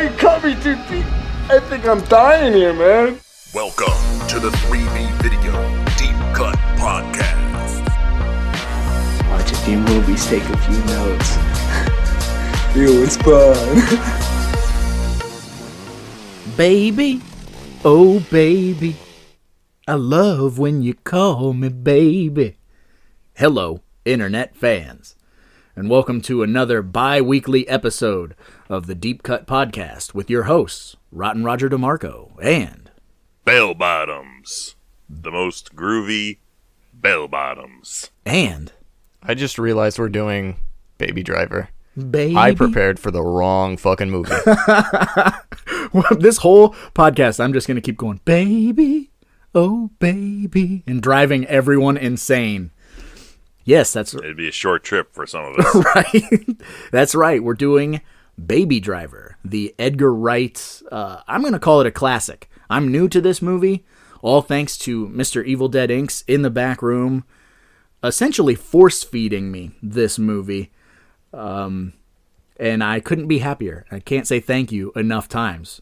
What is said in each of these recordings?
you cut me too deep. I think I'm dying here, man. Welcome to the 3B Video Deep Cut Podcast. Watch a few movies, take a few notes. It was fun. Baby, oh baby, I love when you call me baby. Hello, internet fans, and welcome to another bi-weekly episode of the Deep Cut Podcast with your hosts, Rotten Roger DeMarco and Bell Bottoms, the most groovy bell bottoms. And I just realized we're doing Baby Driver. Baby. I prepared for the wrong fucking movie. Well, this whole podcast, I'm just going to keep going, baby, oh baby, and driving everyone insane. Yes, It'd be a short trip for some of us. right. That's right. We're doing Baby Driver, the Edgar Wright. I'm going to call it a classic. I'm new to this movie, all thanks to Mr. Evil Dead Inc.'s in the back room, essentially force-feeding me this movie. And I couldn't be happier. I can't say thank you enough times.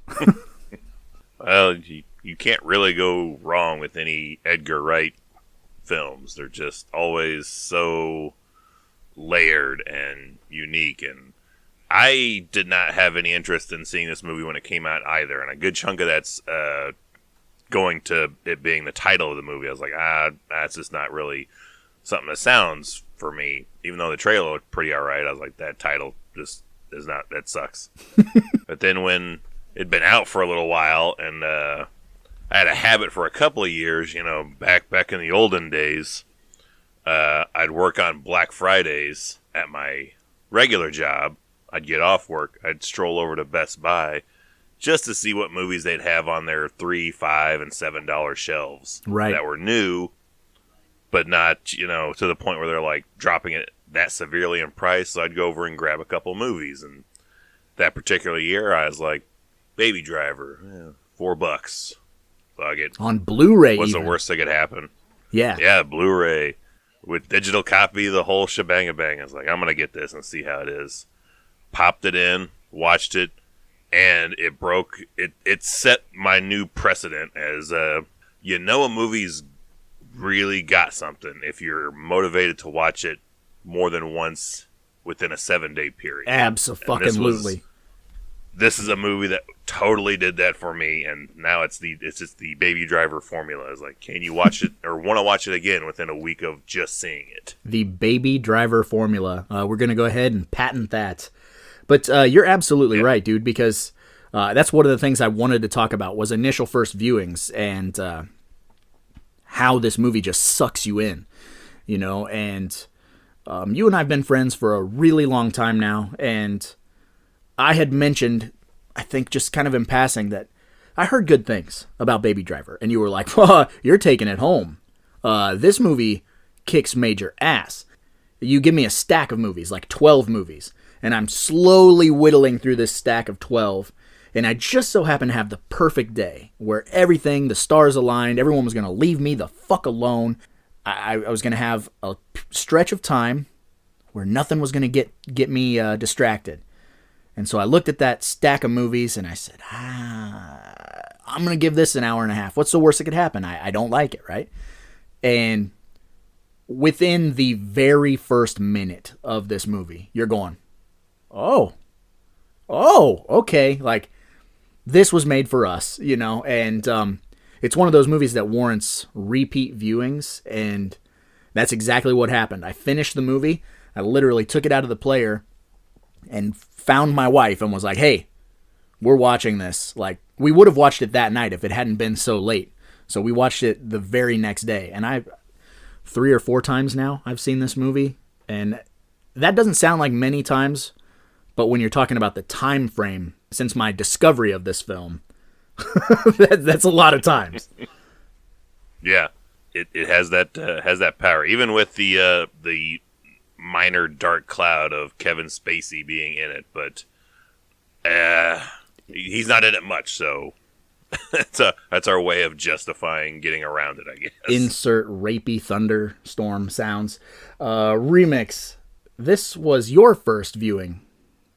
Well, you can't really go wrong with any Edgar Wright films. They're just always so layered and unique, and I did not have any interest in seeing this movie when it came out either, and a good chunk of that's going to it being the title of the movie. I was like, that's just not really something that sounds for me, even though the trailer looked pretty alright. I was like, that title just is not, that sucks. But then when it'd been out for a little while, and I had a habit for a couple of years, back in the olden days, I'd work on Black Fridays at my regular job. I'd get off work, I'd stroll over to Best Buy just to see what movies they'd have on their $3, $5, and $7 shelves that were new, but not, to the point where they're like dropping it that severely in price. So I'd go over and grab a couple movies, and that particular year I was like, Baby Driver, $4. Fuck it. On Blu-ray. What's the worst that could happen? Yeah. Yeah, Blu-ray with digital copy, the whole shebang-a-bang. I was like, I'm gonna get this and see how it is. Popped it in, watched it, and it broke. It set my new precedent as a movie's really got something if you're motivated to watch it more than once within a 7-day period. Abso-fucking-lutely. This is a movie that totally did that for me, and now it's just the Baby Driver formula. It's like, can you watch it or want to watch it again within a week of just seeing it? The Baby Driver formula. We're going to go ahead and patent that. But you're absolutely right, dude, because that's one of the things I wanted to talk about was initial first viewings and how this movie just sucks you in, and you and I have been friends for a really long time now, and I had mentioned, I think just kind of in passing, that I heard good things about Baby Driver, and you were like, well, you're taking it home. This movie kicks major ass. You give me a stack of movies, like 12 movies, and I'm slowly whittling through this stack of 12, and I just so happen to have the perfect day where everything, the stars aligned, everyone was going to leave me the fuck alone. I was going to have a stretch of time where nothing was going to get me distracted. And so I looked at that stack of movies and I said, I'm going to give this an hour and a half. What's the worst that could happen? I don't like it, right? And within the very first minute of this movie, you're going, oh, okay. Like, this was made for us, and it's one of those movies that warrants repeat viewings, and that's exactly what happened. I finished the movie. I literally took it out of the player and found my wife and was like, hey, we're watching this. Like, we would have watched it that night if it hadn't been so late. So we watched it the very next day. And 3 or 4 times now I've seen this movie. And that doesn't sound like many times, but when you're talking about the time frame since my discovery of this film, that's a lot of times. Yeah, it has that power. Even with the minor dark cloud of Kevin Spacey being in it, but he's not in it much, so that's our way of justifying getting around it, I guess. Insert rapey thunderstorm sounds. Remix. This was your first viewing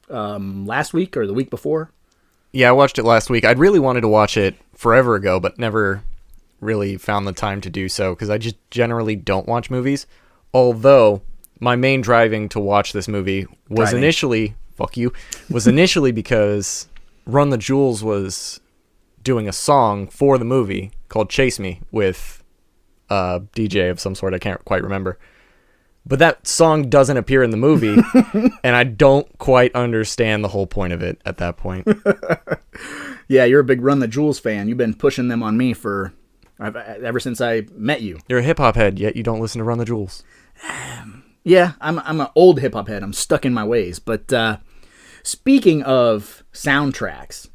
last week or the week before? Yeah, I watched it last week. I'd really wanted to watch it forever ago, but never really found the time to do so because I just generally don't watch movies. Although my main driving to watch this movie was initially because Run the Jewels was doing a song for the movie called Chase Me with a DJ of some sort. I can't quite remember. But that song doesn't appear in the movie, and I don't quite understand the whole point of it at that point. Yeah, you're a big Run the Jewels fan. You've been pushing them on me ever since I met you. You're a hip-hop head, yet you don't listen to Run the Jewels. Yeah, I'm an old hip-hop head. I'm stuck in my ways. But speaking of soundtracks,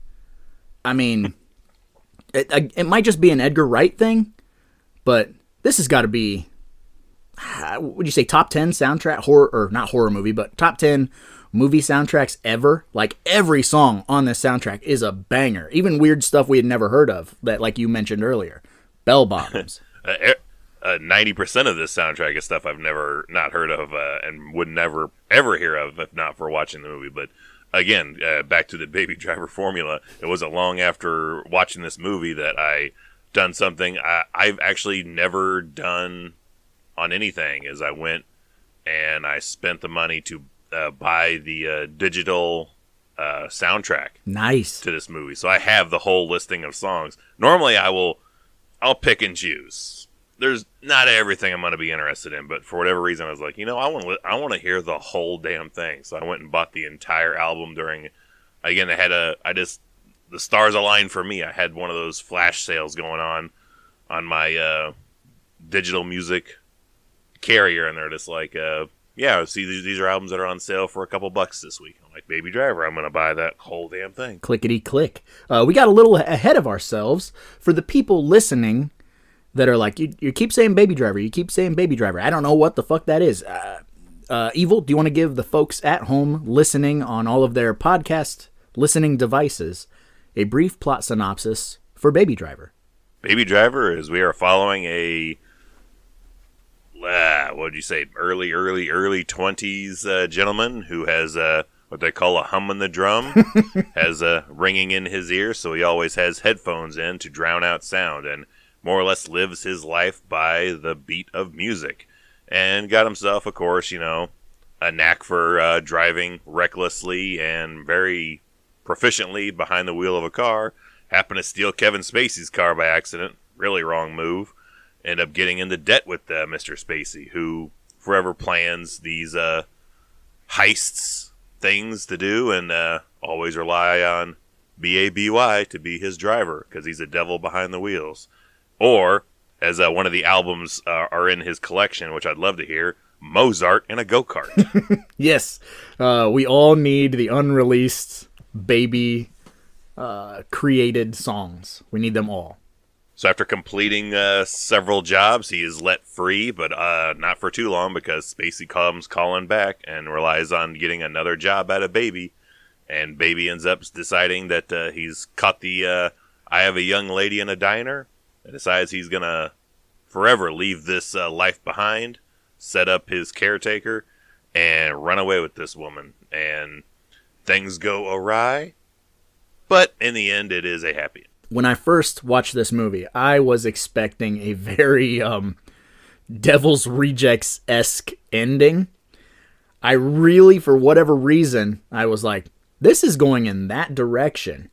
I mean, it might just be an Edgar Wright thing, but this has got to be... would you say top 10 soundtrack horror, or not horror movie, but top 10 movie soundtracks ever? Like every song on this soundtrack is a banger. Even weird stuff we had never heard of that, like you mentioned earlier, bell bottoms. 90% of this soundtrack is stuff I've not heard of and would never ever hear of if not for watching the movie. But again, back to the Baby Driver formula. It wasn't long after watching this movie that I done something I've actually never done on anything, is I went and I spent the money to buy the digital soundtrack Nice. to this movie. So I have the whole listing of songs. Normally I'll pick and choose. There's not everything I'm going to be interested in, but for whatever reason I was like, I want to hear the whole damn thing. So I went and bought the entire album during, again, the stars aligned for me. I had one of those flash sales going on my digital music carrier, and they're just like, see, these are albums that are on sale for a couple bucks this week. I'm like, Baby Driver, I'm gonna buy that whole damn thing. Clickety click. We got a little ahead of ourselves. For the people listening that are like, you keep saying Baby Driver, you keep saying Baby Driver, I don't know what the fuck that is. Evil, do you want to give the folks at home listening on all of their podcast listening devices a brief plot synopsis for Baby Driver? Baby Driver is, we are following a what would you say, early 20s gentleman who has what they call a hum in the drum, has ringing in his ear, so he always has headphones in to drown out sound, and more or less lives his life by the beat of music, and got himself, of course, a knack for driving recklessly and very proficiently behind the wheel of a car. Happened to steal Kevin Spacey's car by accident. Really wrong move. End up getting into debt with Mr. Spacey, who forever plans these heists, things to do, and always rely on B.A.B.Y. to be his driver, because he's a devil behind the wheels. Or, as one of the albums are in his collection, which I'd love to hear, Mozart in a go-kart. Yes, we all need the unreleased Baby created songs. We need them all. So after completing several jobs, he is let free, but not for too long, because Spacey comes calling back and relies on getting another job out of Baby. And Baby ends up deciding that he's caught the I have a young lady in a diner, and decides he's going to forever leave this life behind, set up his caretaker, and run away with this woman. And things go awry, but in the end, it is a happy end. When I first watched this movie, I was expecting a very Devil's Rejects-esque ending. I really, for whatever reason, I was like, this is going in that direction.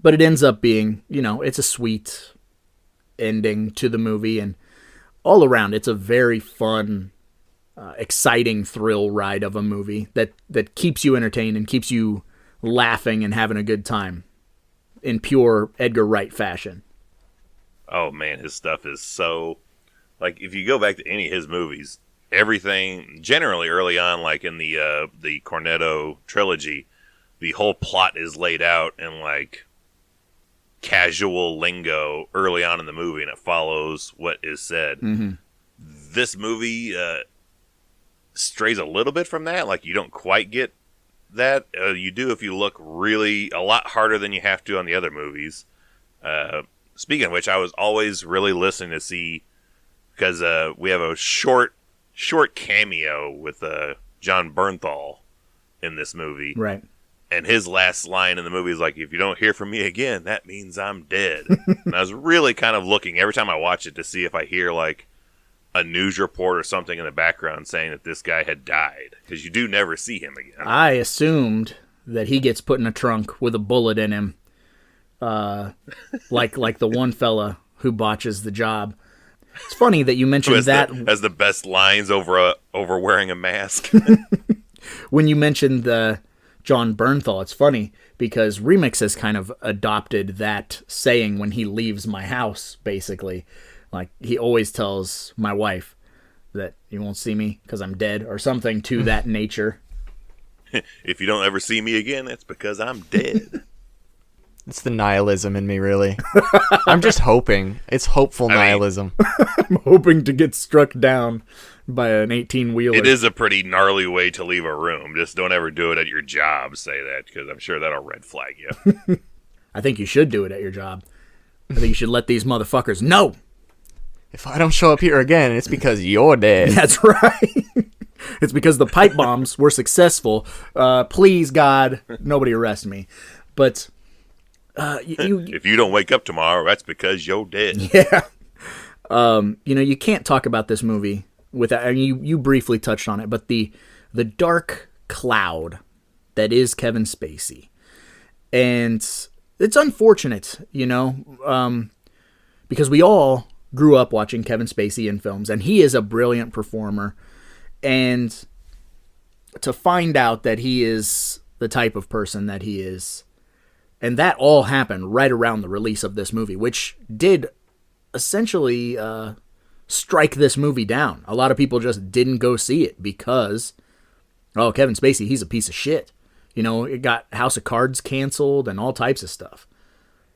But it ends up being, it's a sweet ending to the movie. And all around, it's a very fun, exciting thrill ride of a movie that keeps you entertained and keeps you laughing and having a good time. In pure Edgar Wright fashion. Oh man, his stuff is so, like, if you go back to any of his movies, everything generally early on, like in the Cornetto trilogy, the whole plot is laid out in like casual lingo early on in the movie, and it follows what is said. Mm-hmm. This movie strays a little bit from that. Like, you don't quite get that. You do if you look really a lot harder than you have to on the other movies. Speaking of which, I was always really listening to see, because we have a short cameo with John Bernthal in this movie. Right. And his last line in the movie is like, if you don't hear from me again, that means I'm dead. And I was really kind of looking every time I watch it to see if I hear like a news report or something in the background saying that this guy had died, because you do never see him again. I assumed that he gets put in a trunk with a bullet in him, like the one fella who botches the job. It's funny that you mentioned that has the best lines over wearing a mask. When you mentioned the John Bernthal, it's funny because Remix has kind of adopted that saying when he leaves my house, basically. Like, he always tells my wife that you won't see me because I'm dead or something to that nature. If you don't ever see me again, that's because I'm dead. It's the nihilism in me, really. I'm just hoping. It's hopeful nihilism. I'm hoping to get struck down by an 18-wheeler. It is a pretty gnarly way to leave a room. Just don't ever do it at your job, say that, because I'm sure that'll red flag you. I think you should do it at your job. I think you should let these motherfuckers know. If I don't show up here again, it's because you're dead. That's right. It's because the pipe bombs were successful. Please, God, nobody arrest me. But if you don't wake up tomorrow, that's because you're dead. Yeah. You can't talk about this movie without. I mean, you briefly touched on it, but the dark cloud that is Kevin Spacey, and it's unfortunate, because we all grew up watching Kevin Spacey in films, and he is a brilliant performer. And to find out that he is the type of person that he is, and that all happened right around the release of this movie, which did essentially strike this movie down. A lot of people just didn't go see it because, Kevin Spacey, he's a piece of shit. It got House of Cards canceled and all types of stuff.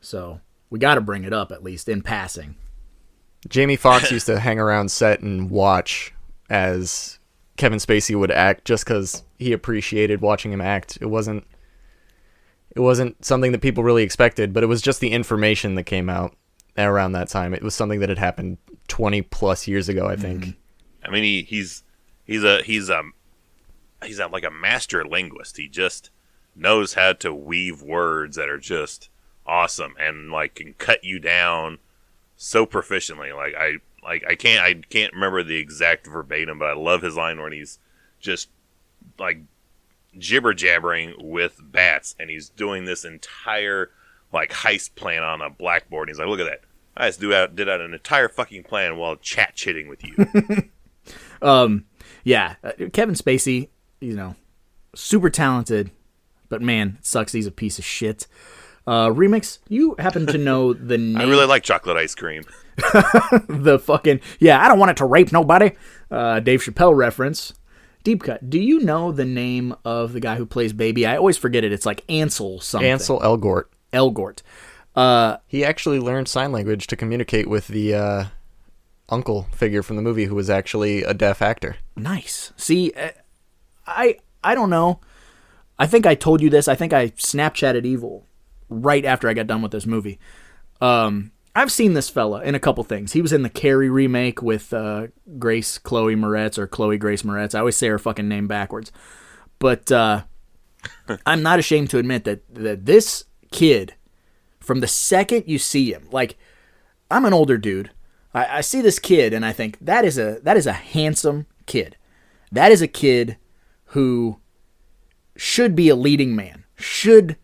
So we got to bring it up, at least in passing. Jamie Foxx used to hang around set and watch as Kevin Spacey would act, just because he appreciated watching him act. It wasn't something that people really expected, but it was just the information that came out around that time. It was something that had happened 20 plus years ago, I think. Mm-hmm. I mean, he's like a master linguist. He just knows how to weave words that are just awesome and like can cut you down so proficiently. I can't remember the exact verbatim, but I love his line when he's just like jibber jabbering with bats, and he's doing this entire like heist plan on a blackboard. And he's like, "Look at that! I just did out an entire fucking plan while chat chitting with you." Kevin Spacey, super talented, but man, it sucks he's a piece of shit. Remix, you happen to know the name? I really like chocolate ice cream. I don't want it to rape nobody. Dave Chappelle reference. Deep cut. Do you know the name of the guy who plays Baby? I always forget it. It's like Ansel something. Ansel Elgort. Elgort. He actually learned sign language to communicate with the uncle figure from the movie, who was actually a deaf actor. Nice. See, I don't know. I think I told you this. I think I Snapchatted Evil right after I got done with this movie. I've seen this fella in a couple things. He was in the Carrie remake with Grace Chloe Moretz, or Chloe Grace Moretz. I always say her fucking name backwards. But I'm not ashamed to admit that this kid, from the second you see him, like, I'm an older dude. I see this kid and I think that is a handsome kid. That is a kid who should be a leading man, should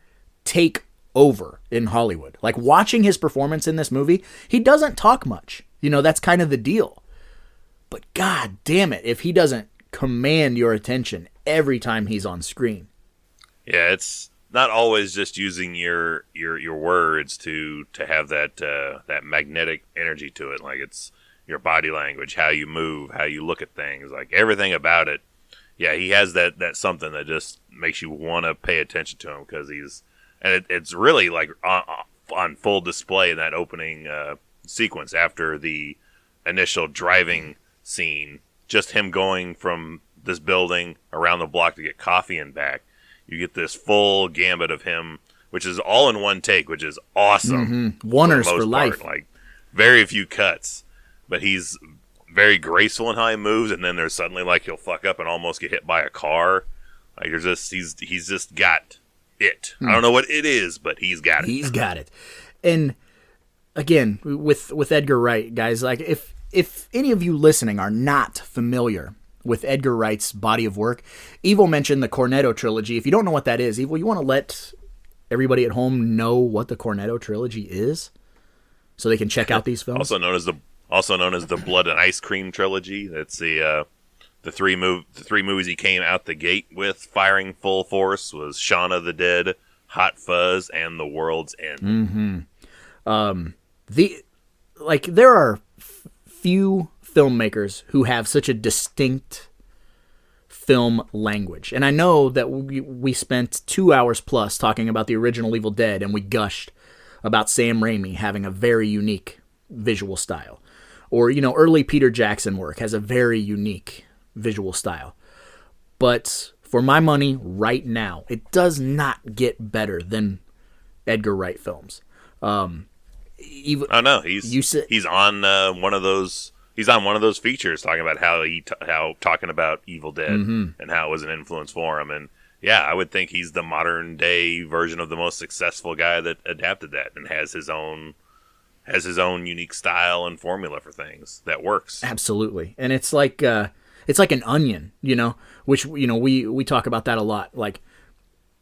take over in Hollywood. Like, watching his performance in this movie, he doesn't talk much. That's kind of the deal. But god damn it, if he doesn't command your attention every time he's on screen. Yeah, it's not always just using your words to have that magnetic energy to it. Like, it's your body language, how you move, how you look at things, like everything about it. Yeah, he has that something that just makes you want to pay attention to him, because it's really like on full display in that opening sequence after the initial driving scene. Just him going from this building around the block to get coffee and back. You get this full gambit of him, which is all in one take, which is awesome. Mm-hmm. Oneers for life. Like, very few cuts, but he's very graceful in how he moves. And then there's suddenly like he'll fuck up and almost get hit by a car. Like, he's just got it. I don't know what it is, but he's got it. He's got it. And again, with Edgar Wright, guys, like if any of you listening are not familiar with Edgar Wright's body of work, Evil mentioned the Cornetto trilogy. If you don't know what that is, Evil, you want to let everybody at home know what the Cornetto trilogy is, so they can check out these films. Also known as the Blood and Ice Cream trilogy. That's the three movies he came out the gate with, firing full force, was Shaun of the Dead, Hot Fuzz, and The World's End. There are few filmmakers who have such a distinct film language. And I know that we spent 2 hours plus talking about the original Evil Dead, and we gushed about Sam Raimi having a very unique visual style. Or, early Peter Jackson work has a very unique visual style. But for my money, right now, it does not get better than Edgar Wright films. He's on one of those. He's on one of those features talking about how talking about Evil Dead and how it was an influence for him. And yeah, I would think he's the modern day version of the most successful guy that adapted that and has his own unique style and formula for things that works. Absolutely. And it's like an onion, which we talk about that a lot. Like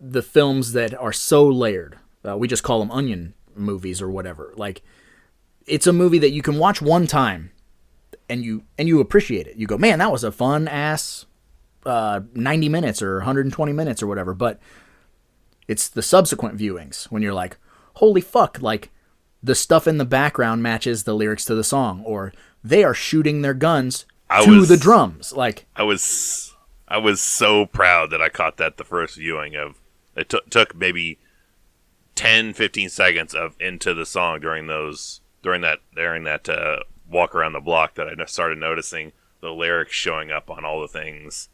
the films that are so layered, we just call them onion movies or whatever. Like it's a movie that you can watch one time and you appreciate it. You go, man, that was a fun ass 90 minutes or 120 minutes or whatever. But it's the subsequent viewings when you're like, holy fuck, like the stuff in the background matches the lyrics to the song, or they are shooting their guns to the drums. Like I was so proud that I caught that the first viewing of it. Took maybe 10-15 seconds of into the song during that walk around the block that I started noticing the lyrics showing up on all the things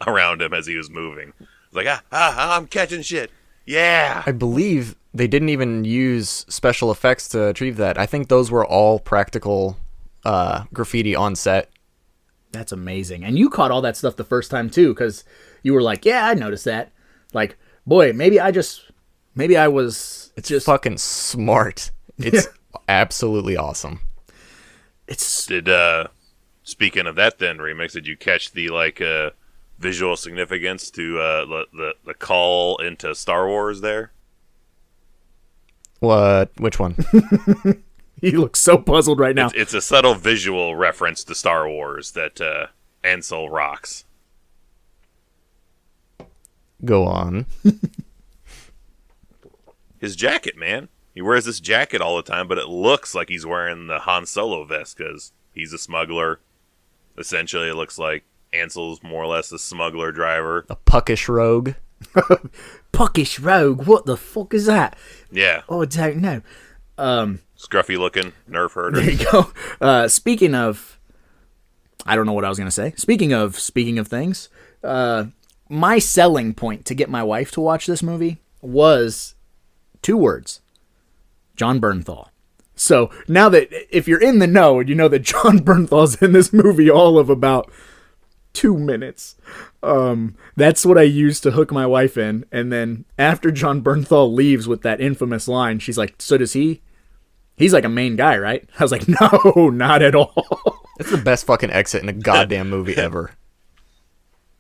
around him as he was moving. Like, I'm catching shit. Yeah. I believe they didn't even use special effects to achieve that. I think those were all practical graffiti on set. That's amazing. And you caught all that stuff the first time too, because you were like, yeah, I noticed that. Like, boy, maybe I was It's just fucking smart. It's absolutely awesome. Speaking of that then, Remix, did you catch the visual significance to the call into Star Wars there? What? Which one? He looks so puzzled right now. It's a subtle visual reference to Star Wars that Ansel rocks. Go on. His jacket, man. He wears this jacket all the time, but it looks like he's wearing the Han Solo vest because he's a smuggler. Essentially, it looks like Ansel's more or less a smuggler driver. A puckish rogue. Puckish rogue? What the fuck is that? Yeah. Oh, I don't know. Scruffy looking nerf herder. There you go. Speaking of, I don't know what I was going to say. Speaking of things, my selling point to get my wife to watch this movie was 2 words. John Bernthal's. So now that if you're in the know and you know that John Bernthal's in this movie all of about 2 minutes, that's what I used to hook my wife in. And then after John Bernthal leaves with that infamous line, she's like, so does he? He's like a main guy, right? I was like, no, not at all. It's the best fucking exit in a goddamn movie ever.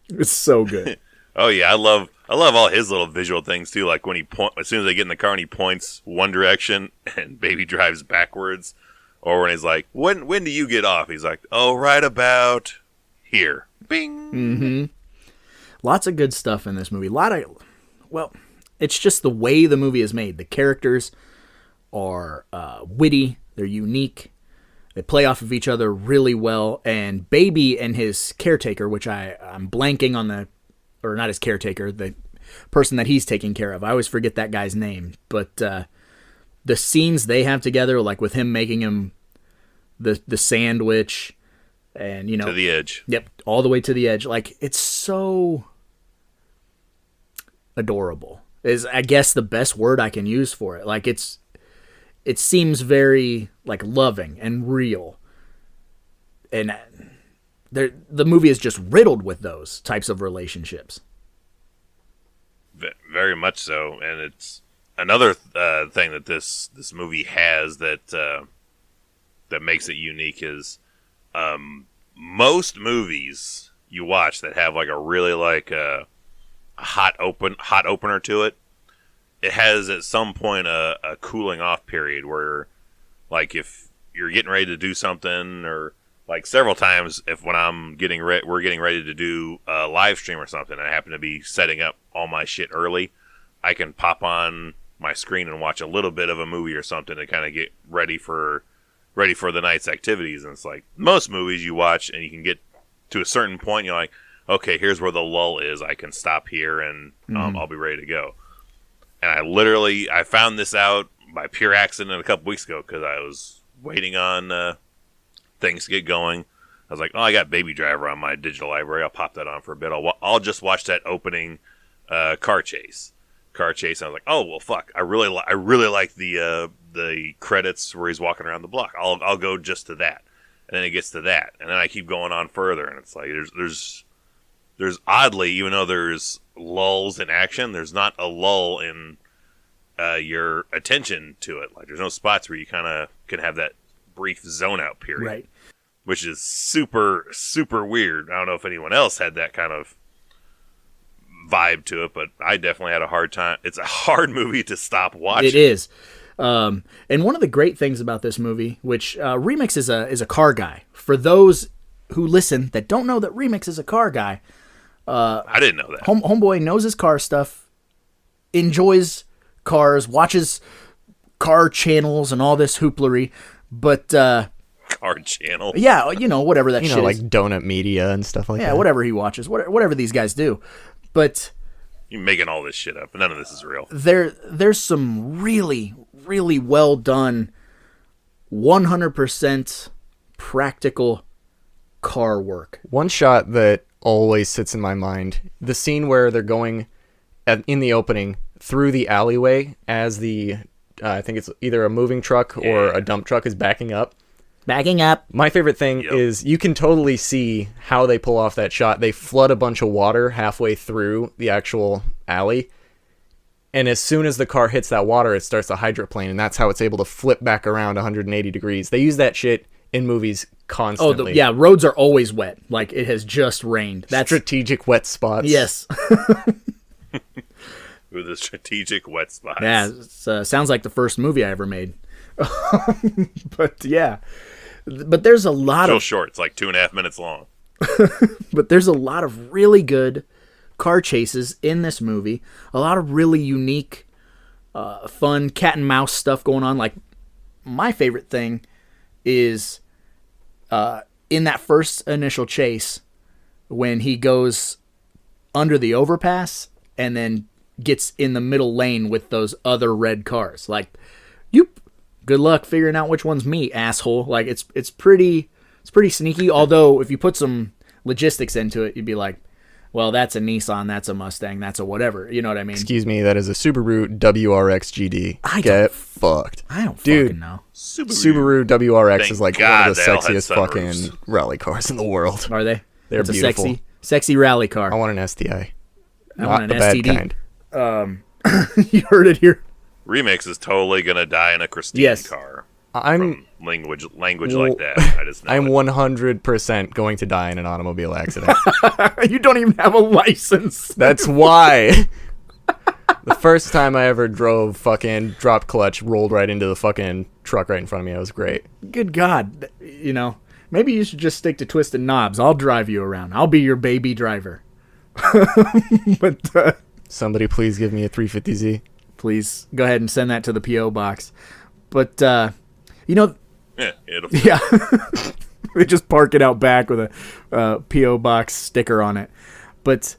It's so good. Oh yeah, I love all his little visual things too. Like when as soon as they get in the car and he points one direction and baby drives backwards, or when he's like, when do you get off? He's like, oh, right about here. Bing. Mm-hmm. Lots of good stuff in this movie. It's just the way the movie is made. The characters are witty. They're unique. They play off of each other really well. And Baby and his caretaker, which I'm blanking on or not his caretaker, the person that he's taking care of. I always forget that guy's name. But the scenes they have together, like with him making him the sandwich and, to the edge. Yep, all the way to the edge. Like, it's so adorable is, I guess, the best word I can use for it. Like, it seems very, like, loving and real. And the movie is just riddled with those types of relationships. Very much so, and it's another thing that this movie has that that makes it unique is most movies you watch that have like a really like a hot opener to it. It has at some point a cooling off period where, like, if you're getting ready to do something, or like several times, when we're getting ready to do a live stream or something, and I happen to be setting up all my shit early, I can pop on my screen and watch a little bit of a movie or something to kind of get ready for the night's activities. And it's like most movies you watch, and you can get to a certain point, you're like, okay, here's where the lull is. I can stop here and I'll be ready to go. And I found this out by pure accident a couple weeks ago because I was waiting on things to get going. I was like, oh, I got Baby Driver on my digital library. I'll pop that on for a bit. I'll just watch that opening car chase. And I was like, oh well, fuck. I really like the credits where he's walking around the block. I'll go just to that, and then it gets to that, and then I keep going on further, and it's like there's oddly, even though there's lulls in action, there's not a lull in your attention to it. Like there's no spots where you kind of can have that brief zone out period, Right. Which is super, super weird. I don't know if anyone else had that kind of vibe to it, but I definitely had a hard time. It's a hard movie to stop watching. It is. And one of the great things about this movie, which Remix is a car guy. For those who listen that don't know that Remix is a car guy, I didn't know that. Homeboy knows his car stuff, enjoys cars, watches car channels and all this hooplery, but Car channel. yeah, whatever that shit like is. Donut Media and stuff like that. Yeah, whatever he watches, whatever these guys do. But You're making all this shit up. None of this is real. there's some really, really well done, 100% practical car work. One shot that always sits in my mind, the scene where they're going in the opening through the alleyway as the I think it's either a moving truck or a dump truck is backing up. Backing up. My favorite thing is you can totally see how they pull off that shot. They flood a bunch of water halfway through the actual alley, and as soon as the car hits that water, it starts to hydroplane, and that's how it's able to flip back around 180 degrees. They use that shit in movies constantly. Roads are always wet. Like it has just rained. That's strategic wet spots. Yes. With the strategic wet spots. Yeah, it sounds like the first movie I ever made. But yeah, but there's a lot Real of short. It's like 2.5 minutes long. but there's a lot of really good car chases in this movie. A lot of really unique, fun cat and mouse stuff going on. Like my favorite thing is in that first initial chase when he goes under the overpass and then gets in the middle lane with those other red cars. Like, good luck figuring out which one's me, asshole. Like it's pretty sneaky. Although if you put some logistics into it, you'd be like, well, that's a Nissan, that's a Mustang, that's a whatever. You know what I mean? Excuse me, that is a Subaru WRX GD. Get fucked. I don't Dude, fucking know. Subaru WRX Thank is like God one of the they all had sexiest sunroofs. fucking rally cars in the world. Are they? They're It's beautiful. a sexy rally car. I want an STI. I want Not an the bad STD. kind. You heard it here. Remix is totally gonna die in a Christine Yes. car. I'm From language like that. I just know I'm it. 100% going to die in an automobile accident. You don't even have a license. That's why. The first time I ever drove, fucking drop clutch, rolled right into the fucking truck right in front of me. It was great. Good God. Maybe you should just stick to twisted knobs. I'll drive you around. I'll be your baby driver. But Somebody please give me a 350Z. please go ahead and send that to the P.O. box. But, Yeah, yeah. They just park it out back with a P.O. box sticker on it. But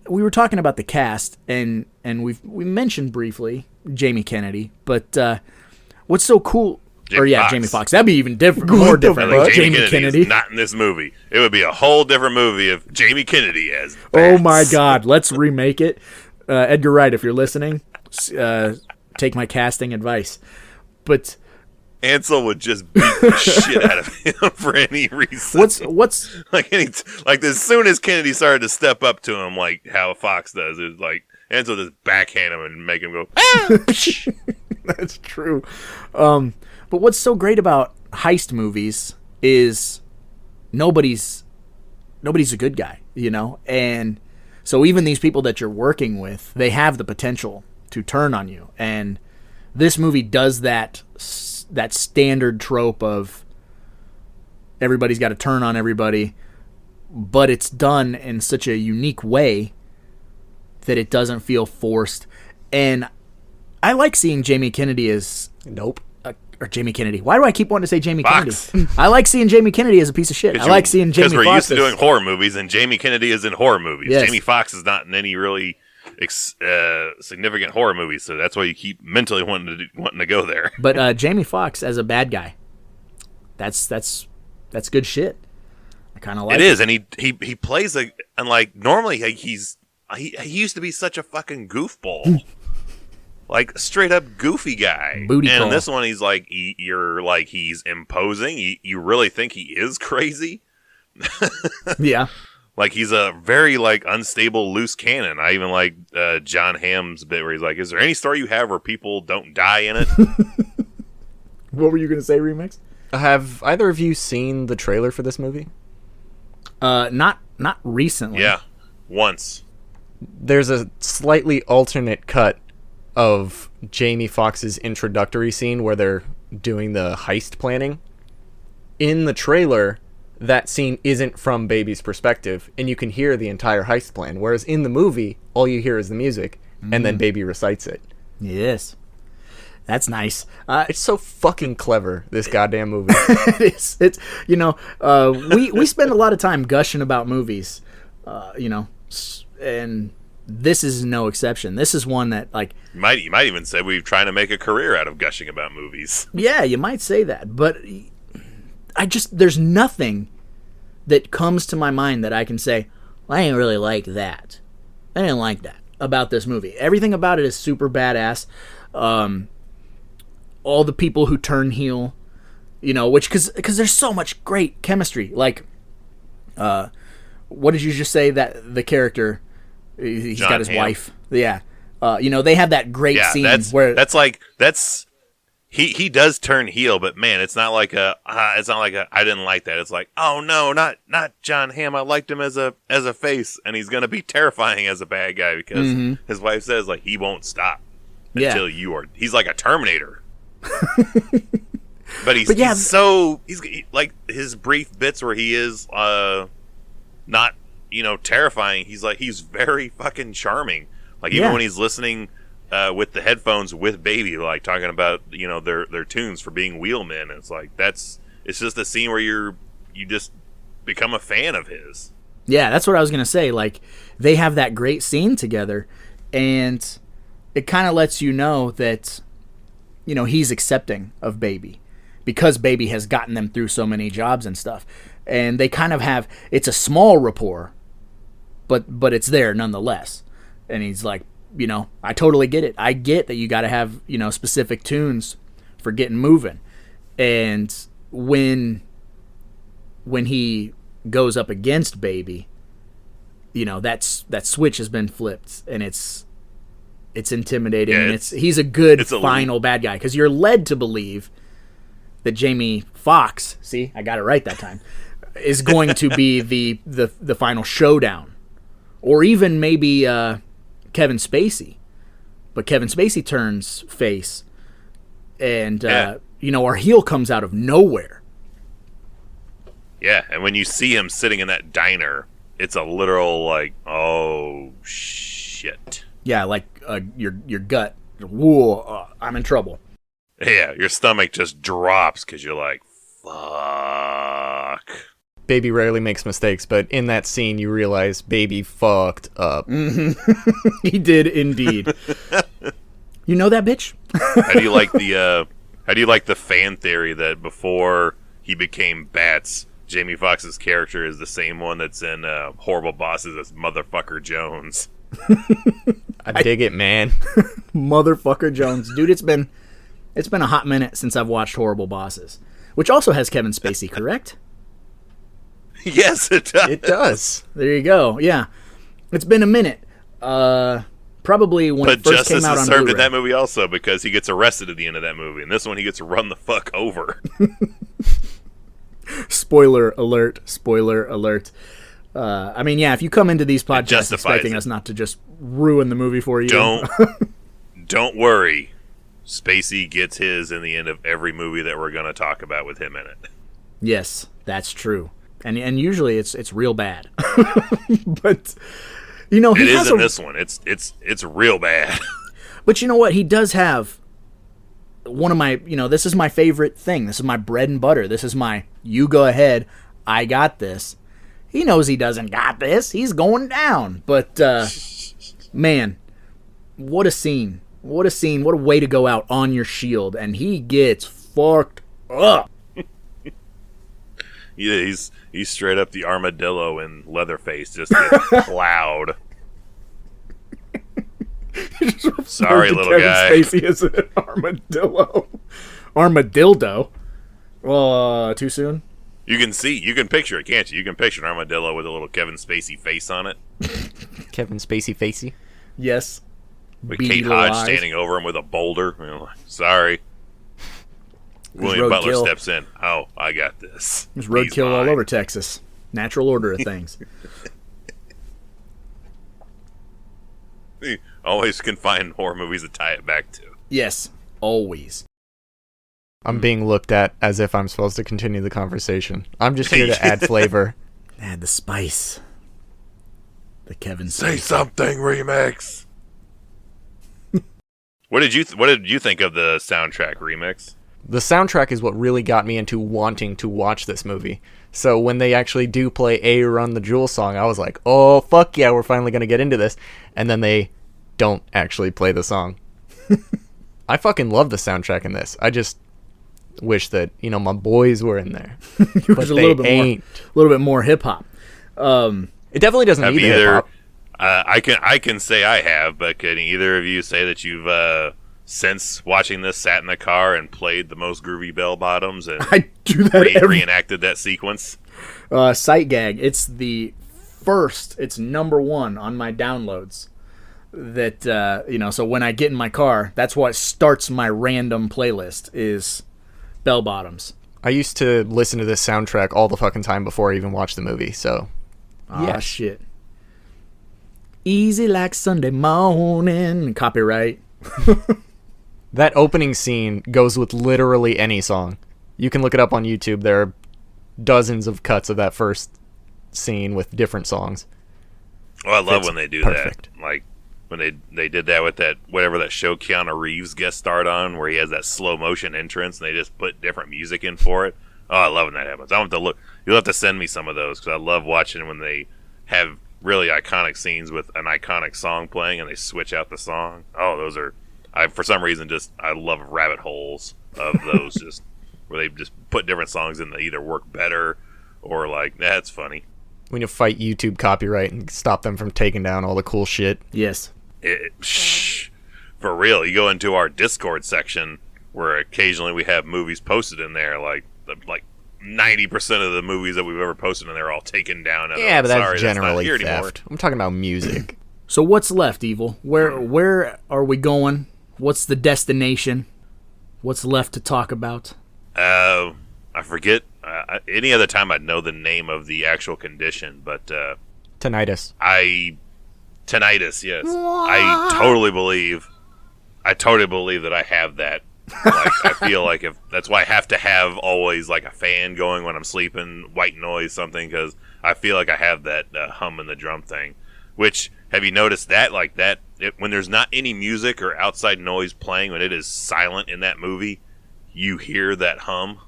we were talking about the cast, and we mentioned briefly Jamie Kennedy. But what's so cool... Jamie Foxx. That'd be even different. More different. I think Jamie Jamie Kennedy. is not in this movie. It would be a whole different movie if Jamie Kennedy as Oh Bats. my God! Let's remake it. Edgar Wright, if you're listening, take my casting advice. But Ansel would just beat the shit out of him for any reason. what's like as soon as Kennedy started to step up to him, like how Fox does, it was like ends with his backhand him and make him go, ah! That's true. But what's so great about heist movies is nobody's a good guy, and so even these people that you're working with, they have the potential to turn on you, and this movie does that standard trope of everybody's got to turn on everybody, but it's done in such a unique way that it doesn't feel forced. And I like seeing Jamie Kennedy as or Jamie Kennedy. Why do I keep wanting to say Jamie Fox. Kennedy? I like seeing Jamie Kennedy as a piece of shit. I like seeing Jamie Foxx. Because we're used to doing horror movies, and Jamie Kennedy is in horror movies. Yes. Jamie Foxx is not in any really significant horror movies, so that's why you keep mentally wanting to go there. But Jamie Foxx as a bad guy, that's good shit. I kind of like it. It is, and he plays and like normally he used to be such a fucking goofball. Like straight up goofy guy. Booty and call. in this one he's like you're like he's imposing. You really think he is crazy? Yeah. Like he's a very like unstable loose cannon. I even like John Hamm's bit where he's like, "Is there any story you have where people don't die in it?" What were you gonna say, Remix? Have either of you seen the trailer for this movie? Not recently. Yeah, once. There's a slightly alternate cut of Jamie Foxx's introductory scene where they're doing the heist planning. In the trailer, that scene isn't from Baby's perspective, and you can hear the entire heist plan, whereas in the movie, all you hear is the music, and then Baby recites it. Yes. That's nice. It's so fucking clever, this goddamn movie. It is. It's we spend a lot of time gushing about movies, and this is no exception. This is one that like You might even say we're trying to make a career out of gushing about movies. yeah, you might say that, but there's nothing that comes to my mind that I can say, well, I didn't really like that. I didn't like that about this movie. Everything about it is super badass. All the people who turn heel, which because there's so much great chemistry. Like, what did you just say that the character? He's John got his Hamm. wife. Yeah. They have that great scene where he does turn heel, but man, it's not like I didn't like that. It's like, oh no, not John Hamm. I liked him as a face, and he's gonna be terrifying as a bad guy because his wife says like he won't stop until you are. He's like a Terminator. But he's like his brief bits where he is not terrifying. He's very fucking charming. Like even when he's listening with the headphones with Baby, like talking about their tunes for being wheelmen. And it's like it's just a scene where you just become a fan of his. Yeah, that's what I was gonna say. Like they have that great scene together, and it kind of lets you know that he's accepting of Baby because Baby has gotten them through so many jobs and stuff, and they kind of have it's a small rapport, but it's there nonetheless. And he's like, I totally get it. I get that you got to have, specific tunes for getting moving. And when he goes up against Baby, that switch has been flipped, and it's intimidating. Yeah, and he's a good final bad guy because you're led to believe that Jamie Foxx, see, I got it right that time, is going to be the final showdown, or even maybe Kevin Spacey, but Kevin Spacey turns face, and our heel comes out of nowhere. Yeah, and when you see him sitting in that diner, it's a literal like, oh shit. Yeah, like your gut. Whoa, I'm in trouble. Yeah, your stomach just drops because you're like, fuck. Baby rarely makes mistakes, but in that scene you realize Baby fucked up. He did indeed. You know that bitch? How do you like the fan theory that before he became Bats, Jamie Foxx's character is the same one that's in Horrible Bosses as Motherfucker Jones? I dig it, man. Motherfucker Jones. Dude, it's been a hot minute since I've watched Horrible Bosses, which also has Kevin Spacey, correct? Yes, it does. It does. There you go. Yeah. It's been a minute. Probably when But it first justice came out is on served Blu-ray. in that movie also because he gets arrested at the end of that movie. And this one, he gets run the fuck over. Spoiler alert. Spoiler alert. I mean, yeah, if you come into these podcasts justifies expecting it. us not to just ruin the movie for you. Don't worry. Spacey gets his in the end of every movie that we're going to talk about with him in it. Yes, that's true. And usually it's real bad. But he It has is in this one. It's real bad. But you know what? He does have one of my, this is my favorite thing. This is my bread and butter. This is my, you go ahead, I got this. He knows he doesn't got this. He's going down. But, man, what a scene. What a scene. What a way to go out on your shield. And he gets fucked up. Yeah, he's straight up the armadillo in Leatherface, just gets plowed. Sorry, little Kevin guy. Spacey is an armadillo. Armadildo? Well, too soon? You can picture it, can't you? You can picture an armadillo with a little Kevin Spacey face on it. Kevin Spacey facey. Yes. With Beady Kate little Hodge eyes. standing over him with a boulder. Sorry. William roadkill. Butler steps in. Oh, I got this. There's He's roadkill all mine. over Texas. Natural order of things. You always can find horror movies to tie it back to. Yes, always. I'm being looked at as if I'm supposed to continue the conversation. I'm just here to add flavor. Add the spice. The Kevin Say Spacey. something, remix. What did you think of the soundtrack remix? The soundtrack is what really got me into wanting to watch this movie. So when they actually do play a Run the Jewel song, I was like, oh, fuck yeah, we're finally going to get into this. And then they don't actually play the song. I fucking love the soundtrack in this. I just wish that, my boys were in there. It was a little bit more hip hop. It definitely doesn't Have need the either? hip-hop. I can say I have, but can either of you say that you've since watching this sat in the car and played the most groovy bell bottoms and I do that every reenacted that sequence? Sight Gag. It's it's number one on my downloads. That so when I get in my car, that's what starts my random playlist is bell bottoms. I used to listen to this soundtrack all the fucking time before I even watched the movie, so... Ah, shit. Easy like Sunday morning. Copyright. That opening scene goes with literally any song. You can look it up on YouTube. There are dozens of cuts of that first scene with different songs. Oh, I love Fits when they do perfect. that. Like when they did that with that whatever that show Keanu Reeves guest starred on, where he has that slow motion entrance, and they just put different music in for it. Oh, I love when that happens. I want to look. You'll have to send me some of those because I love watching when they have really iconic scenes with an iconic song playing and they switch out the song. Oh, those are. For some reason, I love rabbit holes of those, just where they just put different songs in that either work better or like that's funny. We need to fight YouTube copyright and stop them from taking down all the cool shit. Yes. For real, you go into our Discord section where occasionally we have movies posted in there, like 90% of the movies that we've ever posted in there are all taken down. Yeah, but that's Sorry, generally that's not here theft. I'm talking about music. So what's left, Evil? Where are we going? What's the destination? What's left to talk about? I forget. Any other time I'd know the name of the actual condition, but Tinnitus. tinnitus. Yes, I totally believe that I have that. Like, I feel like that's why I have to have always like a fan going when I'm sleeping, white noise, something, because I feel like I have that hum in the drum thing. Which, have you noticed that? Like that, when there's not any music or outside noise playing, when it is silent in that movie, you hear that hum.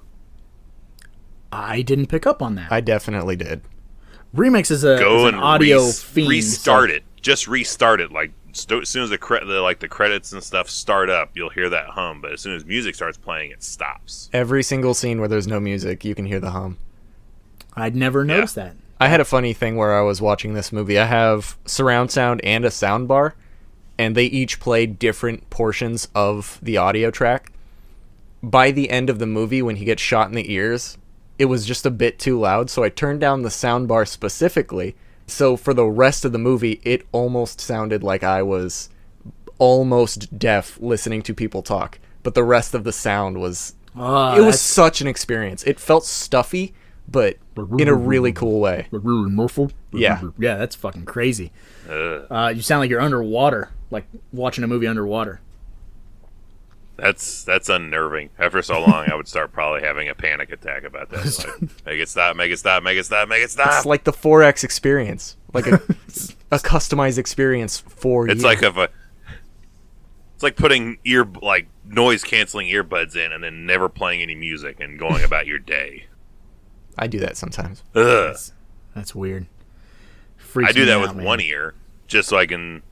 I didn't pick up on that. I definitely did. Remix is Go an and audio fiend. restart it. Just restart it. Like as soon as the credits and stuff start up, you'll hear that hum. But as soon as music starts playing, it stops. Every single scene where there's no music, you can hear the hum. I'd never noticed that. I had a funny thing where I was watching this movie. I have surround sound and a sound bar, and they each play different portions of the audio track. By the end of the movie, when he gets shot in the ears, it was just a bit too loud, so I turned down the sound bar specifically. So for the rest of the movie, it almost sounded like I was almost deaf listening to people talk, but the rest of the sound was... Oh, it was such an experience. It felt stuffy, but in a really cool way. really muffled. Yeah. Yeah, that's fucking crazy. You sound like you're underwater, like watching a movie underwater. That's unnerving. After so long, I would start probably having a panic attack about that. Like, make it stop, make it stop, make it stop, make it stop. It's like the 4X experience, like a customized experience for you. It's like it's like putting noise canceling earbuds in and then never playing any music and going about your day. I do that sometimes. Ugh. That's weird. I do that me with out, man. one ear just so I can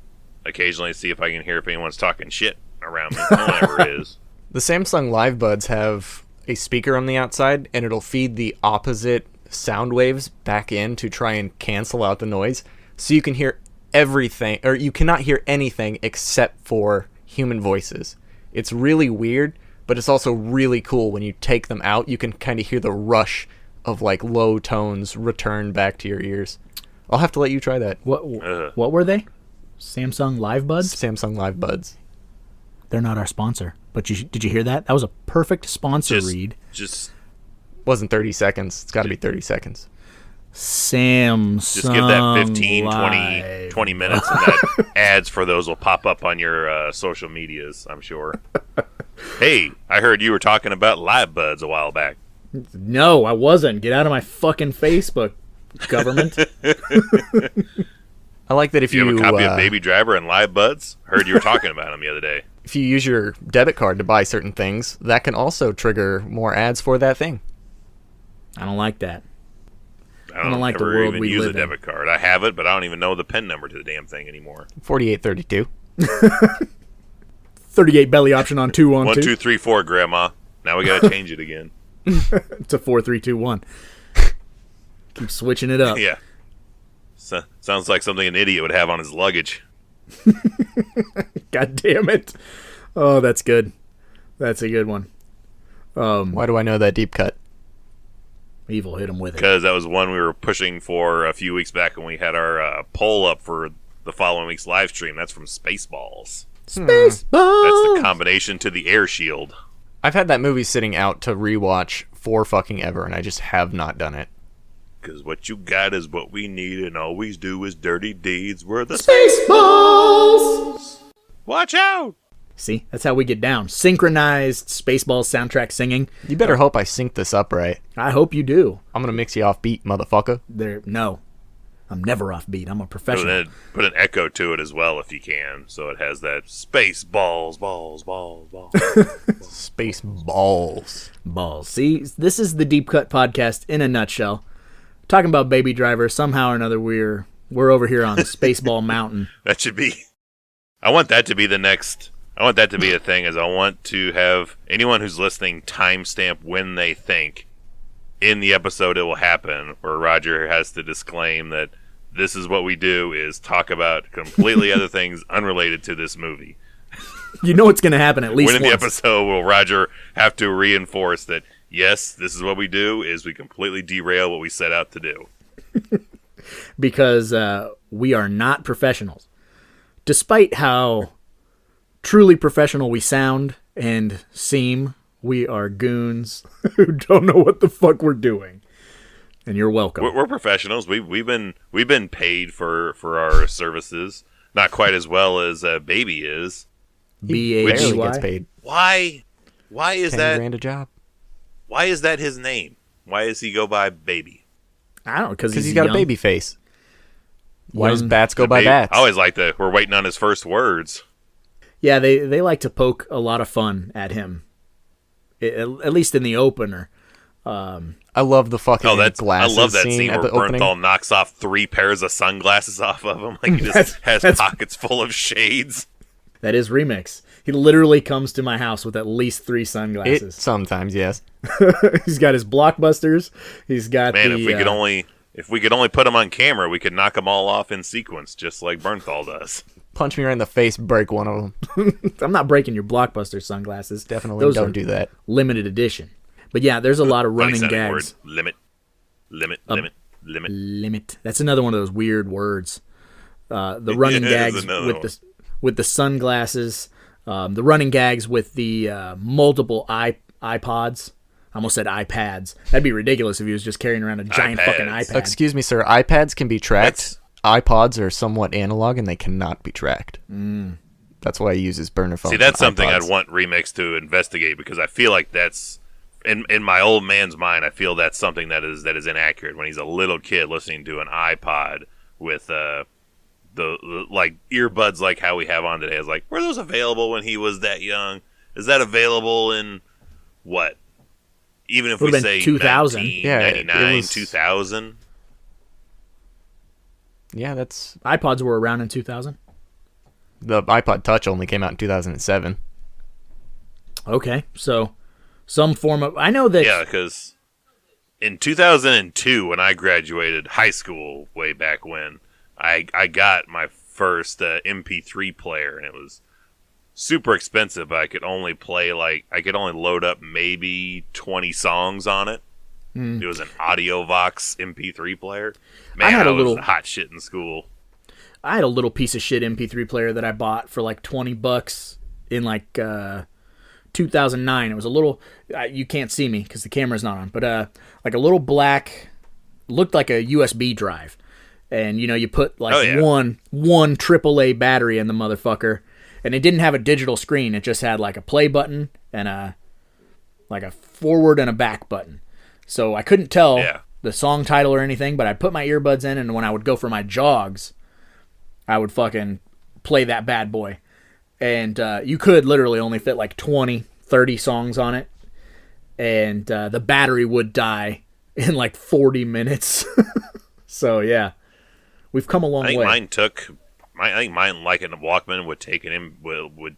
occasionally see if I can hear if anyone's talking shit around me. No one ever is. The Samsung Live Buds have a speaker on the outside, and it'll feed the opposite sound waves back in to try and cancel out the noise. So you can hear everything, or you cannot hear anything except for human voices. It's really weird, but it's also really cool when you take them out. You can kind of hear the rush of like low tones return back to your ears. I'll have to let you try that. What were they? Samsung Live Buds? Samsung Live Buds. They're not our sponsor. But did you hear that? That was a perfect sponsor read. Just Wasn't 30 seconds. It's got to be 30 seconds. Samsung Just give that 15, 20 Live. minutes, and that ads for those will pop up on your social medias, I'm sure. Hey, I heard you were talking about Live Buds a while back. No, I wasn't. Get out of my fucking Facebook, government. I like that if You you have a copy of Baby Driver and Live Buds? Heard you were talking about them the other day. if you use your debit card to buy certain things, that can also trigger more ads for that thing. I don't like that. I don't like the ever world even we use a live in. debit card. I have it, but I don't even know the PIN number to the damn thing anymore. 4832. 38 belly option on 2 on 1, 2 2, 3, 4, Grandma. Now we gotta change it again. to 4 3 2 1. Keep switching it up. Yeah. Sounds like something an idiot would have on his luggage. God damn it. Oh, that's good. That's a good one. Why do I know that deep cut? Evil hit him with it. Because that was one we were pushing for a few weeks back when we had our poll up for the following week's live stream. That's from Spaceballs. Spaceballs. That's the combination to the air shield. I've had that movie sitting out to rewatch for fucking ever, and I just have not done it. Because what you got is what we need, and all we do is dirty deeds. We're the Spaceballs. Watch out! See, that's how we get down. Synchronized Spaceballs soundtrack singing. You better hope I sync this up right. I hope you do. I'm gonna mix you off beat, motherfucker. No, I'm never off beat. I'm a professional. Put an echo to it as well if you can, so it has that Spaceballs, balls, balls, balls. Space balls. Balls. See, this is the Deep Cut Podcast in a nutshell. Talking about Baby Driver. Somehow or another, we're over here on Spaceball Mountain. That should be. I want that to be the next. I want that to be a thing. Is I want to have anyone who's listening timestamp when they think in the episode it will happen, where Roger has to disclaim that this is what we do is talk about completely other things unrelated to this movie. You know it's going to happen at least When in the once. episode will Roger have to reinforce that yes, this is what we do, is we completely derail what we set out to do. Because we are not professionals. Despite how truly professional we sound and seem, we are goons who don't know what the fuck we're doing. And you're welcome. We're professionals. We've been paid for our services. Not quite as well as Baby is. Barely B-A-B-Y? gets paid. Why is 10 that? grand a job. Why is that his name? Why does he go by Baby? I don't know, because Because he's got young. a baby face. Why does Young. bats go by Baby- bats? I always like that. We're waiting on his first words. Yeah, they like to poke a lot of fun at him. At least in the opener. I love the fucking Oh, I glasses love that scene at where the opening. Bernthal knocks off 3 pairs of sunglasses off of him. Like he just has pockets full of shades. That is remix. He literally comes to my house with at least 3 It sunglasses. sometimes, yes. He's got his blockbusters. He's got Man, the. if we could only put them on camera, we could knock them all off in sequence, just like Bernthal does. Punch me right in the face, break one of them. I'm not breaking your blockbuster sunglasses. Definitely Those don't are do that. limited edition. But yeah, there's a lot of Funny running sounding gags. word. Limit. Limit. That's another one of those weird words. The running It is gags another with one. the with the sunglasses, the running gags with the multiple iPods. I almost said iPads. That'd be ridiculous if he was just carrying around a giant fucking iPad. Excuse me, sir. iPads can be tracked. iPods are somewhat analog and they cannot be tracked. That's why he uses burner phones. See, that's something iPods. I'd want Remix to investigate, because I feel like that's in my old man's mind. I feel that's something that is inaccurate. When he's a little kid listening to an iPod with the like earbuds like how we have on today, is like, were those available when he was that young? Is that available in what? Even if we say 2000, 1999, 2000. Yeah, that's iPods were around in 2000. the iPod Touch only came out in 2007. Okay, so some form of, I know that. Yeah, because in 2002, when I graduated high school, way back when, I got my first MP3 player, and it was super expensive, but I could only load up maybe 20 songs on it. It was an AudioVox MP3 player. Man, I was hot shit in school. I had a little piece of shit MP3 player that I bought for like $20 in like 2009. It was a little, you can't see me because the camera's not on, but like a little black, looked like a USB drive. And, you know, you put like one AAA battery in the motherfucker. And it didn't have a digital screen. It just had like a play button and a forward and a back button. So I couldn't tell the song title or anything, but I'd put my earbuds in, and when I would go for my jogs, I would fucking play that bad boy. And you could literally only fit like 20, 30 songs on it. And the battery would die in like 40 minutes. So, yeah. We've come a long way. I think mine, like in a Walkman, would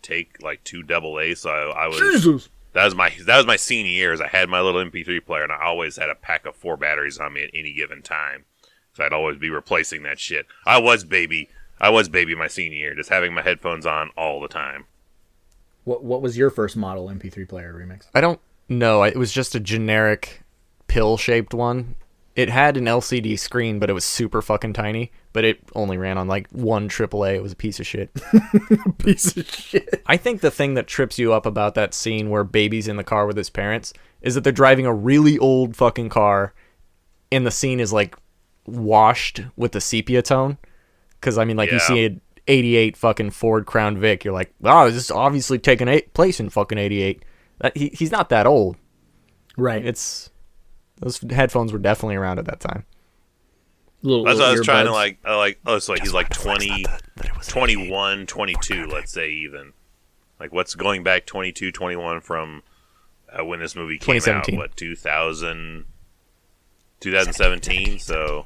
take like 2 AA. So I was Jesus. That was my senior year. As I had my little MP3 player, and I always had a pack of 4 batteries on me at any given time. So I'd always be replacing that shit. I was baby my senior year, just having my headphones on all the time. What was your first model MP3 player, Remix? I don't know. It was just a generic pill-shaped one. It had an LCD screen, but it was super fucking tiny. But it only ran on like 1 AAA. It was a piece of shit. Piece of shit. I think the thing that trips you up about that scene where baby's in the car with his parents is that they're driving a really old fucking car, and the scene is like washed with the sepia tone. Because I mean, like you see an '88 fucking Ford Crown Vic, you're like, wow, this is obviously taking place in fucking '88. He's not that old, right? Those headphones were definitely around at that time. That's what I was trying to so he's like 20, 21, 22, let's say even. Like what's going back 22, 21 from when this movie came out, what, 2017, so,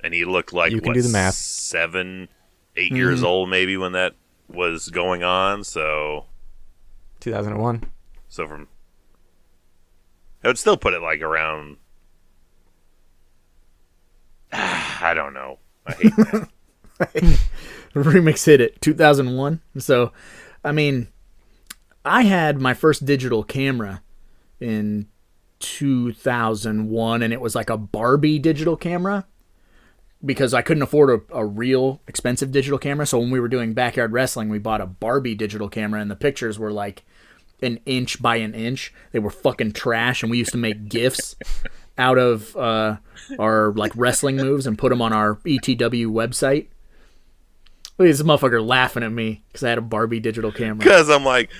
and he looked like, you can do the math. 7, 8 years old maybe when that was going on, so. 2001. So I would still put it like around, I don't know. I hate that. Remix hit it 2001. So, I mean, I had my first digital camera in 2001, and it was like a Barbie digital camera because I couldn't afford a real expensive digital camera. So when we were doing backyard wrestling, we bought a Barbie digital camera, and the pictures were like 1 inch by 1 inch. They were fucking trash, and we used to make GIFs out of our like wrestling moves and put them on our ETW website. Look at this motherfucker laughing at me because I had a Barbie digital camera. Because I'm like,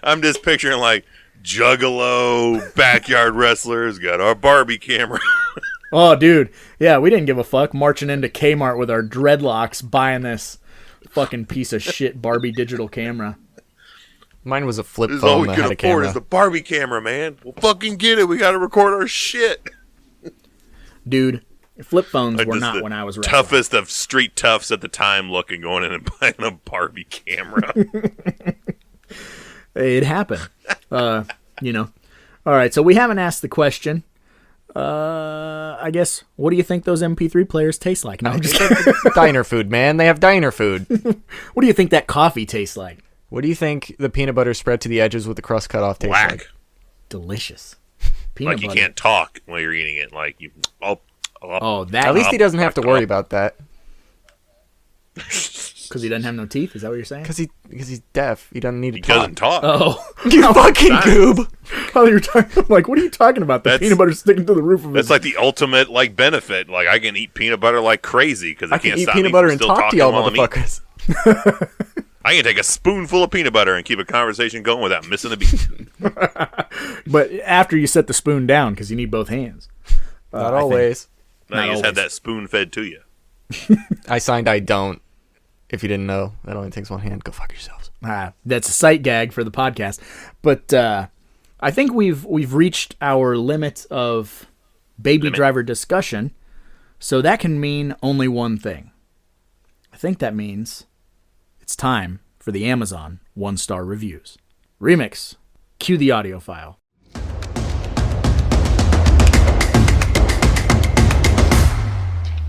I'm just picturing like Juggalo backyard wrestlers got our Barbie camera. Oh, dude. Yeah, we didn't give a fuck. Marching into Kmart with our dreadlocks buying this fucking piece of shit Barbie digital camera. Mine was a flip This is all phone we that can had a afford camera. is the Barbie camera, man. We'll fucking get it. We got to record our shit. Dude, flip phones Like were just not the when I was wrestling. toughest of street toughs at the time looking, going in and buying a Barbie camera. It happened. You know. All right, so we haven't asked the question. I guess, what do you think those MP3 players taste like? No, I'm just kidding. Diner food, man. They have diner food. What do you think that coffee tastes like? What do you think the peanut butter spread to the edges with the crust cut off tastes Black. like? Delicious. Like you can't talk while you're eating it. Like you. Oh, that. At least he doesn't have to worry about that. Because he doesn't have no teeth? Is that what you're saying? Because he's deaf. He doesn't need to He talk. doesn't talk. Oh. You fucking goob. Oh, you're talking. I'm like, what are you talking about? The That's- peanut butter sticking to the roof of That's his... like the ultimate like benefit. Like I can eat peanut butter like crazy because I I can can't eat stop peanut me butter from and still talk to talking y'all while I'm eating. motherfuckers. I can take a spoonful of peanut butter and keep a conversation going without missing a beat. But after you set the spoon down, because you need both hands. Not always. Now Not you just have always. that spoon fed to you. I signed I don't. If you didn't know, that only takes one hand. Go fuck yourselves. That's a sight gag for the podcast. But I think we've reached our limit of Baby Driver discussion. So that can mean only one thing. I think that means it's time for the Amazon 1-star reviews. Remix. Cue the audio file.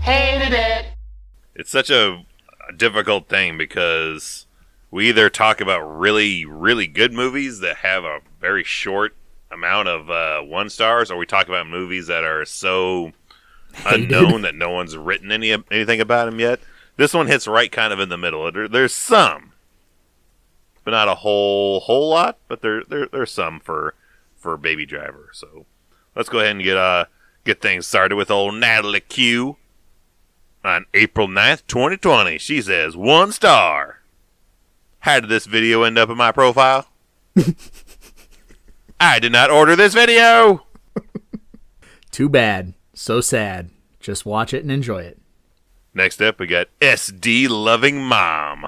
Hated it. It's such a difficult thing because we either talk about really, really good movies that have a very short amount of 1 stars, or we talk about movies that are so unknown that no one's written anything about them yet. This one hits right kind of in the middle. There's some, but not a whole lot. But there's some for Baby Driver. So let's go ahead and get things started with old Natalie Q. On April 9th, 2020, she says 1 star. How did this video end up in my profile? I did not order this video. Too bad. So sad. Just watch it and enjoy it. Next up, we got SD Loving Mom.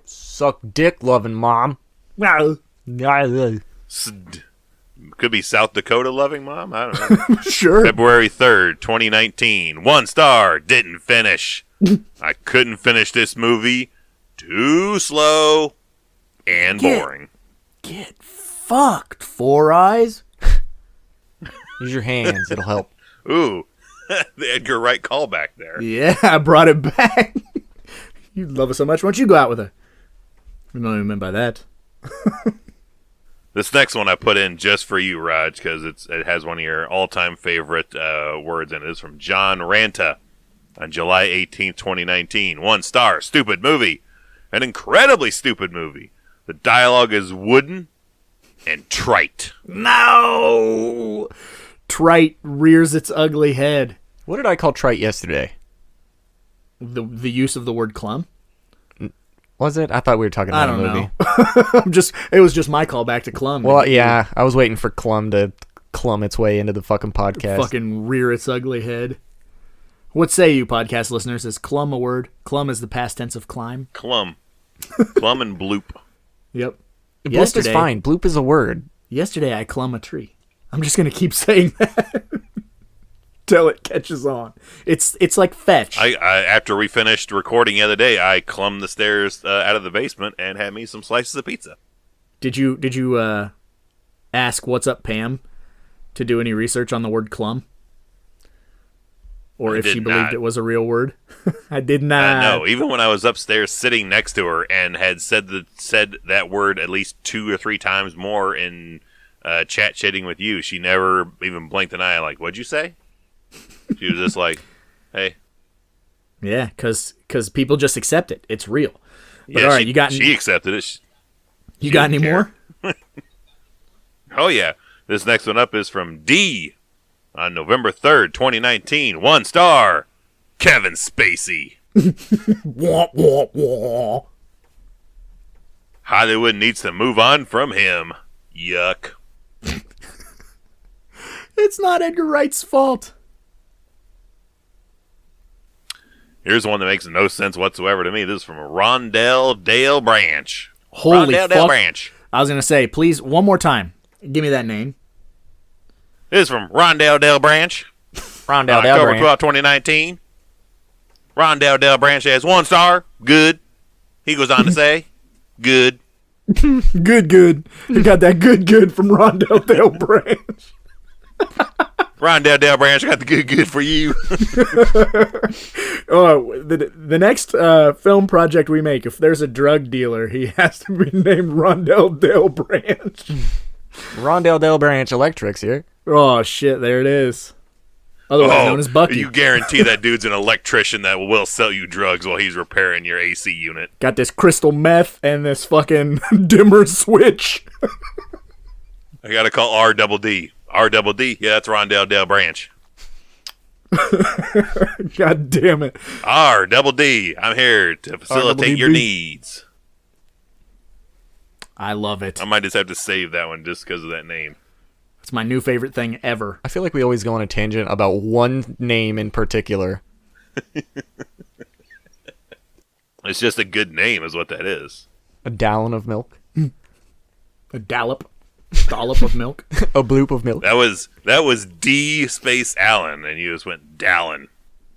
Suck dick, loving mom. Could be South Dakota Loving Mom. I don't know. Sure. February 3rd, 2019. 1 star. Didn't finish. I couldn't finish this movie. Too slow and boring. Get fucked, Four Eyes. Use your hands. It'll help. Ooh, the Edgar Wright callback there. Yeah, I brought it back. You love her so much. Why don't you go out with her? I don't even mean by that. This next one I put in just for you, Raj, because it has one of your all-time favorite words in it. It's from John Ranta on July 18th, 2019. 1 star. Stupid movie. An incredibly stupid movie. The dialogue is wooden and trite. No! Trite rears its ugly head. What did I call trite yesterday? The use of the word clum? Was it? I thought we were talking I about a don't movie. know. It was just my callback to clum. Well, yeah. I was waiting for Clum to clum its way into the fucking podcast. Fucking rear its ugly head. What say you, podcast listeners? Is clum a word? Clum is the past tense of climb? Clum. Clum and bloop. Yep. Bloop is fine. Bloop is a word. Yesterday I clum a tree. I'm just going to keep saying that till it catches on. It's like fetch. I after we finished recording the other day, I clumbed the stairs out of the basement and had me some slices of pizza. Did you ask What's Up Pam to do any research on the word clum? Or I if she did believed not. it was a real word? I did not. No, even when I was upstairs sitting next to her and had said that word at least 2 or 3 times more in chatting with you, she never even blinked an eye. Like, what'd you say? She was just like, "Hey." Yeah, because people just accept it. It's real. But Yeah, all right, she accepted it. You got any didn't more? Oh yeah, this next one up is from D on November 3rd, 2019. 1 star. Kevin Spacey. Wah, wah, wah. Hollywood needs to move on from him. Yuck. It's not Edgar Wright's fault. Here's one that makes no sense whatsoever to me. This is from Rondell Dale Branch. Holy Rondell fuck. Dale Branch. I was going to say, please, one more time. Give me that name. This is from Rondell Dale Branch. Rondell October 12, 2019. Rondell Dale Branch has 1 star. Good. He goes on to say, good. Good. You got that good from Rondell Dale Branch. Rondell Dale Branch got the good for you. Oh, the next film project we make, if there's a drug dealer, he has to be named Rondell Dale Branch. Rondell Dale Branch Electrics here. Oh, shit, there it is. otherwise known as Bucky. You guarantee that dude's an electrician that will sell you drugs while he's repairing your AC unit. Got this crystal meth and this fucking dimmer switch. I gotta call R double D. R double D? Yeah, that's Rondell Dale Branch. God damn it. R double D. I'm here to facilitate your needs. I love it. I might just have to save that one just because of that name. It's my new favorite thing ever. I feel like we always go on a tangent about one name in particular. It's just a good name is what that is. A gallon of milk. A dollop of milk. A bloop of milk. That was D space Allen, and you just went Dallin.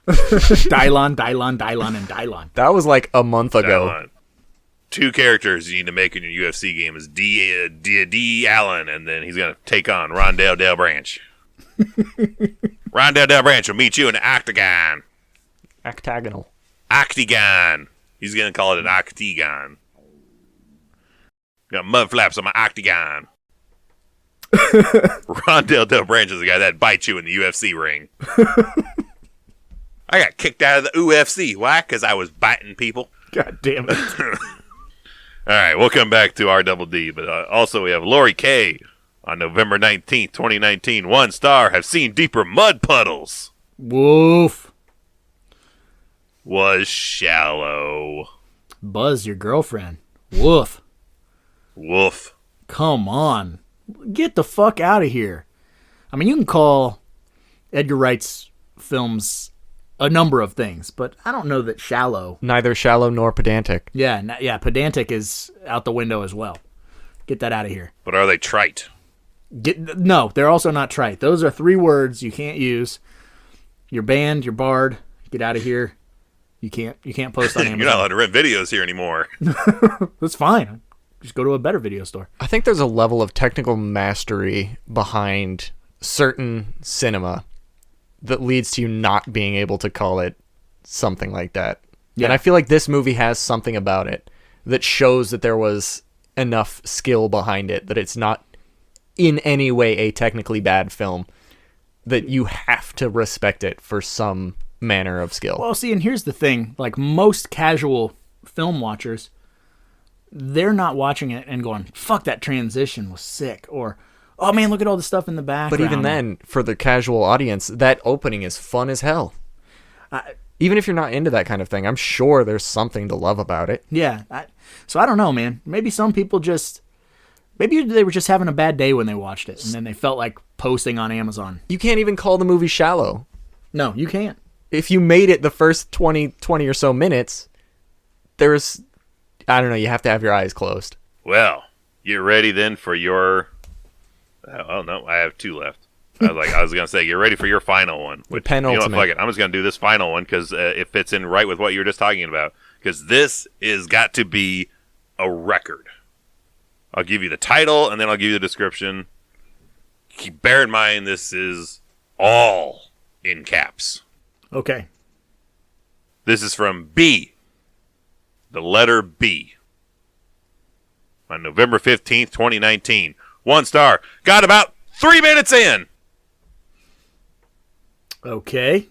Dylon, and Dylon. That was like a month ago. Dallin. 2 characters you need to make in your UFC game is D Allen, and then he's going to take on Rondell Dale Branch. Rondell Dale Branch will meet you in the octagon. Octagonal. Octagon. He's going to call it an octagon. Got mud flaps on my octagon. Rondell Dale Branch is the guy that bites you in the UFC ring. I got kicked out of the UFC. Why? Because I was biting people. God damn it. All right, we'll come back to RDD, but also we have Lori K. on November 19th, 2019. 1 star, have seen deeper mud puddles. Woof. Was shallow. Buzz, your girlfriend. Woof. Woof. Come on. Get the fuck out of here. I mean, you can call Edgar Wright's films a number of things, but I don't know that shallow. Neither shallow nor pedantic. Yeah, pedantic is out the window as well. Get that out of here. But are they trite? No, they're also not trite. Those are 3 words you can't use. You're banned, you're barred. Get out of here. You can't post on Amazon. You're not allowed to rent videos here anymore. That's fine. Just go to a better video store. I think there's a level of technical mastery behind certain cinema that leads to you not being able to call it something like that. Yeah. And I feel like this movie has something about it that shows that there was enough skill behind it, that it's not in any way a technically bad film, that you have to respect it for some manner of skill. Well, see, and here's the thing. Like, most casual film watchers, they're not watching it and going, fuck, that transition was sick, or, oh man, look at all the stuff in the background. But even then, for the casual audience, that opening is fun as hell. Even if you're not into that kind of thing, I'm sure there's something to love about it. Yeah. So I don't know, man. Maybe some people maybe they were just having a bad day when they watched it, and then they felt like posting on Amazon. You can't even call the movie shallow. No, you can't. If you made it the first 20 or so minutes, there's, I don't know, you have to have your eyes closed. Well, you ready then for your... Oh, no, I have 2 left. I was going to say, you're ready for your final one. Which, penultimate. You know what, fuck it. I'm just going to do this final one because it fits in right with what you were just talking about. Because this is got to be a record. I'll give you the title, and then I'll give you the description. Bear in mind, this is all in caps. Okay. This is from B. The letter B. On November 15th, 2019. 1 star. Got about 3 minutes in. Okay.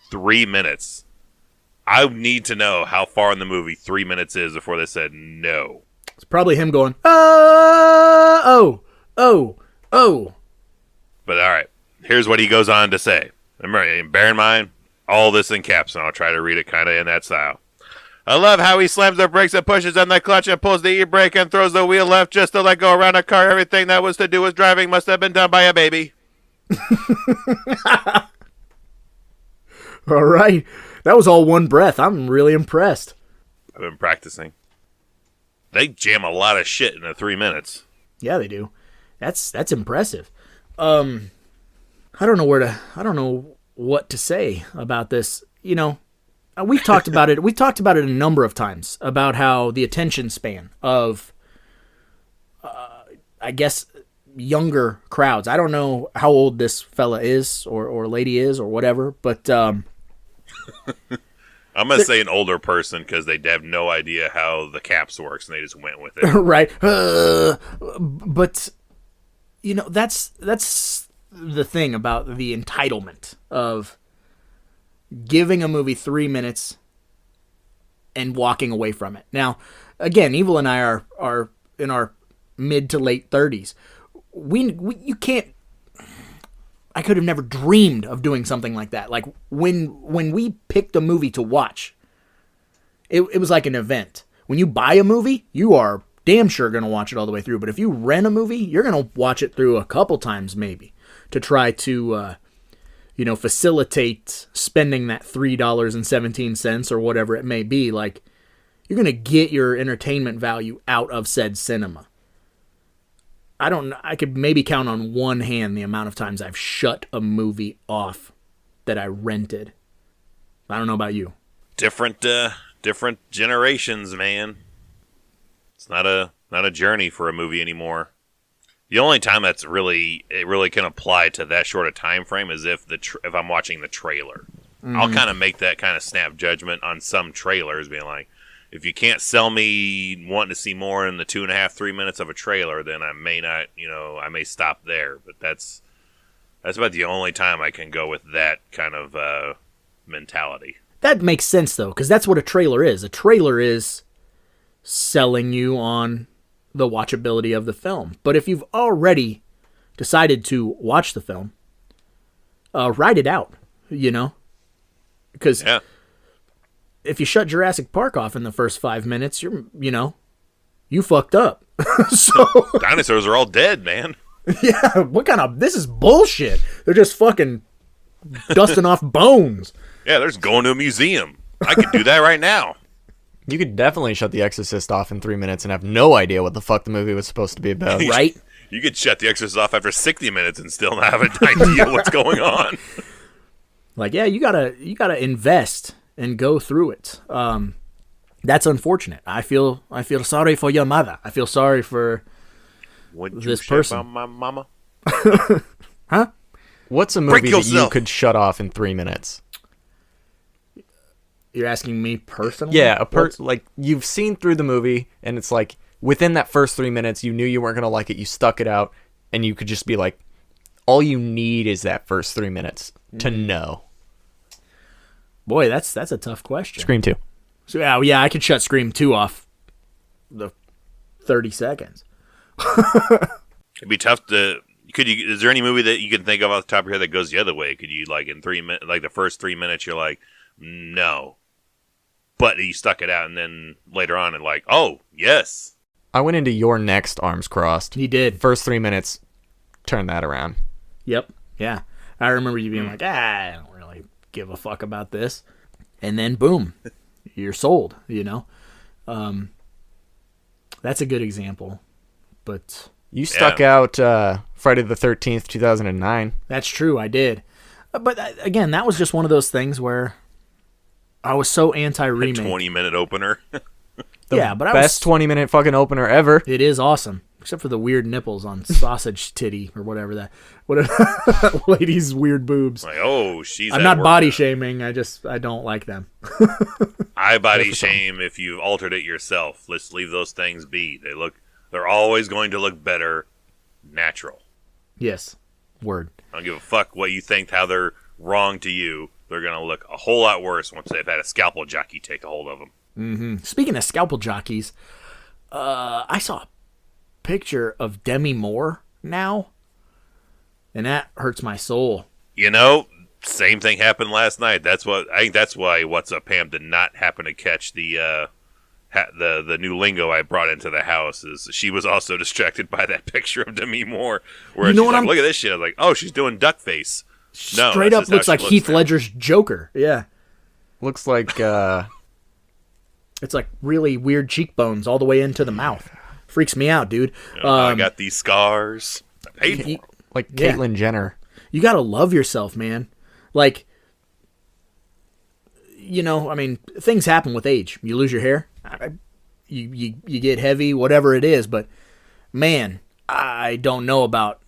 3 minutes. I need to know how far in the movie 3 minutes is before they said no. It's probably him going, oh. But all right. Here's what he goes on to say. Remember, bear in mind, all this in caps, and I'll try to read it kind of in that style. I love how he slams the brakes and pushes on the clutch and pulls the e-brake and throws the wheel left just to let go around a car. Everything that was to do with driving must have been done by a baby. All right. That was all one breath. I'm really impressed. I've been practicing. They jam a lot of shit in the 3 minutes. Yeah, they do. That's impressive. I don't know what to say about this. You know, we've talked about it. We've talked about it a number of times about how the attention span of, I guess, younger crowds. I don't know how old this fella is or lady is or whatever, but I'm going to say an older person because they have no idea how the caps works and they just went with it. Right. But, you know, that's the thing about the entitlement of giving a movie 3 minutes and walking away from it. Now, again, Evil and I are in our mid to late 30s. You can't. I could have never dreamed of doing something like that. Like when we picked a movie to watch, it was like an event. When you buy a movie, you are damn sure going to watch it all the way through. But if you rent a movie, you're going to watch it through a couple times maybe to try to, facilitate spending that $3.17 or whatever it may be. Like, you're going to get your entertainment value out of said cinema. I could maybe count on one hand the amount of times I've shut a movie off that I rented. I don't know about you. Different generations, man. It's not a journey for a movie anymore. The only time it really can apply to that short a time frame is if I'm watching the trailer. Mm-hmm. I'll kind of make that kind of snap judgment on some trailers, being like, if you can't sell me wanting to see more in the 2.5, 3 minutes of a trailer, then I may not, I may stop there. But that's about the only time I can go with that kind of mentality. That makes sense, though, because that's what a trailer is. A trailer is selling you on the watchability of the film. But if you've already decided to watch the film, write it out, Because if you shut Jurassic Park off in the first 5 minutes, you fucked up. So dinosaurs are all dead, man. Yeah, this is bullshit. They're just fucking dusting off bones. Yeah, they're just going to a museum. I could do that right now. You could definitely shut The Exorcist off in 3 minutes and have no idea what the fuck the movie was supposed to be about. Right? You could shut The Exorcist off after 60 minutes and still not have an idea what's going on. Like, yeah, you gotta invest and go through it. That's unfortunate. I feel sorry for your mother. I feel sorry for this person. My mama? Huh? What's a movie that you could shut off in 3 minutes? You're asking me personally? Yeah, like you've seen through the movie, and it's like within that first 3 minutes, you knew you weren't gonna like it. You stuck it out, and you could just be like, all you need is that first 3 minutes to know. Boy, that's a tough question. Scream 2. So yeah, I could shut Scream 2 off the 30 seconds. It'd be tough to. Is there any movie that you can think of off the top of your head that goes the other way? Could you, like, in 3 minutes, like the first 3 minutes, you're like, no, but you stuck it out, and then later on, and like, oh yes. I went into Your Next, arms crossed. He did. First 3 minutes, turn that around. Yep. Yeah. I remember you being like, I don't really give a fuck about this, and then boom, you're sold. That's a good example, but. You stuck out Friday the 13th, 2009. That's true, I did. But again, that was just one of those things where I was so anti-remake. A 20-minute opener. But best 20-minute fucking opener ever. It is awesome, except for the weird nipples on Sausage Titty or whatever that lady's weird boobs. Like, oh, she's. I'm not body shaming. I don't like them. I body shame if you've altered it yourself. Let's leave those things be. They're always going to look better natural. Yes. Word. I don't give a fuck what you think, how they're wrong to you. They're going to look a whole lot worse once they've had a scalpel jockey take a hold of them. Mm-hmm. Speaking of scalpel jockeys, I saw a picture of Demi Moore now, and that hurts my soul. Same thing happened last night. I think that's why What's Up Pam did not happen to catch the new lingo I brought into the house. Is she was also distracted by that picture of Demi Moore, where she's like, look at this shit. I was like, oh, she's doing duck face. No, straight up looks like Heath Ledger's Joker. Yeah. Looks like it's like really weird cheekbones all the way into the mouth. Freaks me out, dude. I got these scars. I paid for them. Like Caitlyn Jenner. You gotta love yourself, man. Like, things happen with age. You lose your hair. You get heavy, whatever it is, but man, I don't know about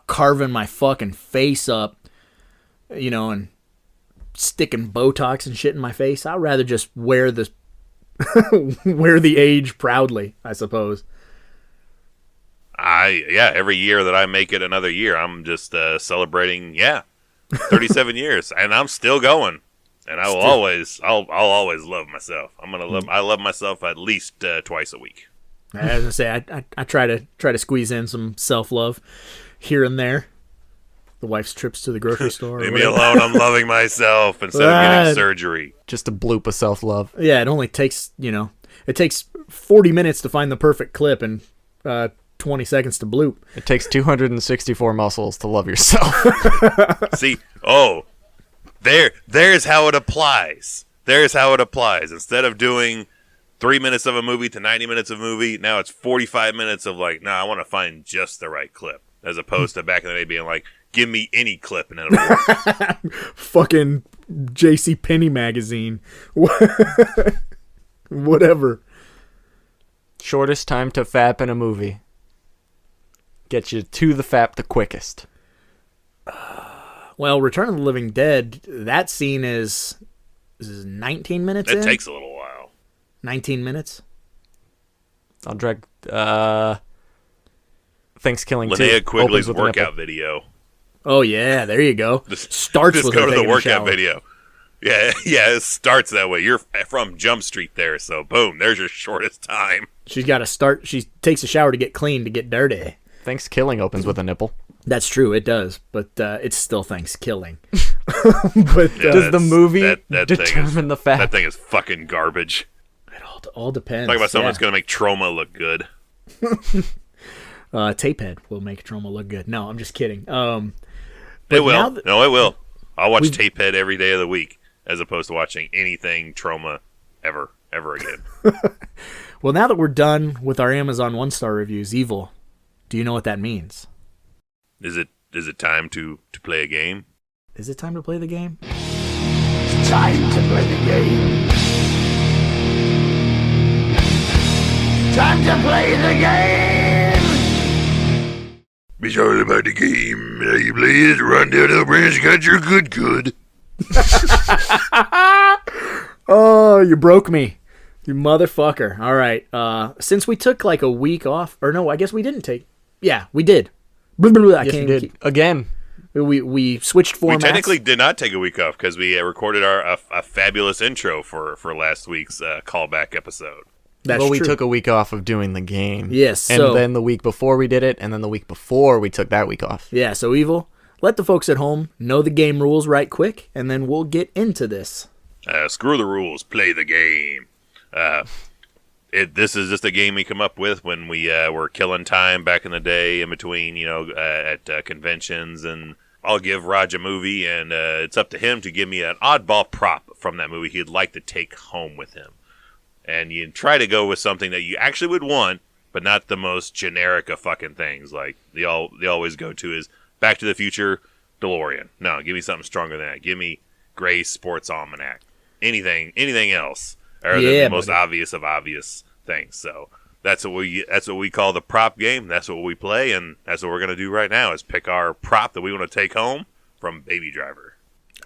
carving my fucking face up, and sticking Botox and shit in my face. I'd rather just wear the age proudly, I suppose. I every year that I make it another year, I'm just celebrating. 37 years, and I'm still going. And I'll always love myself. I love myself at least twice a week. As I say, I try to squeeze in some self-love here and there. The wife's trips to the grocery store. Leave me alone. I'm loving myself instead of getting surgery. Just a bloop of self-love. Yeah, it only takes, it takes 40 minutes to find the perfect clip and 20 seconds to bloop. It takes 264 muscles to love yourself. See, there's how it applies. Instead of doing 3 minutes of a movie to 90 minutes of a movie, now it's 45 minutes of I want to find just the right clip. As opposed to back in the day being like, give me any clip and it'll work. Fucking J.C. Penney magazine. Whatever. Shortest time to fap in a movie. Get you to the fap the quickest. Well, Return of the Living Dead, that scene is 19 minutes in? It takes a little while. 19 minutes? I'll drag Thanksgiving Linnea Quigley's workout video. Oh, yeah, there you go. Starts just with go her to the taking a workout shower. video. Yeah, it starts that way. You're from Jump Street there, so boom, there's your shortest time. She's got to start. She takes a shower to get clean, to get dirty. Thanksgiving opens with a nipple. That's true, it does, but it's still Thanksgiving. But does the movie that determine the fact? That thing is fucking garbage. It all depends. Talk about something that's going to make Troma look good. Tapehead will make Troma look good. No, I'm just kidding. It will. It will. I'll watch Tapehead every day of the week as opposed to watching anything Troma ever again. Well, now that we're done with our Amazon 1-star reviews, Evil, do you know what that means? Is it time to play a game? Is it time to play the game? It's time to play the game. Time to play the game. Be sorry about the game. How you play is run down the branch, got your good. Oh, you broke me. You motherfucker. All right. Since we took like a week off, or no, I guess we didn't take. Yeah, we did. I Yes, you did. Again. We switched formats. We technically did not take a week off because we recorded a fabulous intro for last week's callback episode. That's we true. took a week off of doing the game. Yes, And so- then the week before we did it, and then the week before we took that week off. Yeah, so Evil, let the folks at home know the game rules right quick, and then we'll get into this. Screw the rules, play the game. This is just a game we come up with when we were killing time back in the day in between, at conventions. And I'll give Raj a movie, and it's up to him to give me an oddball prop from that movie he'd like to take home with him. And you try to go with something that you actually would want, but not the most generic of fucking things. Like they always go to is Back to the Future, DeLorean. No, give me something stronger than that. Give me Gray's Sports Almanac. Anything else other than the most obvious of obvious things. So that's what we call the prop game. That's what we play, and that's what we're gonna do right now is pick our prop that we want to take home from Baby Driver.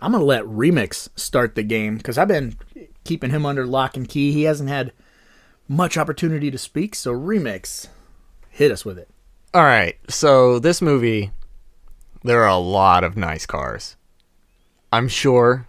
I'm going to let Remix start the game, because I've been keeping him under lock and key. He hasn't had much opportunity to speak, so Remix, hit us with it. All right, so this movie, there are a lot of nice cars. I'm sure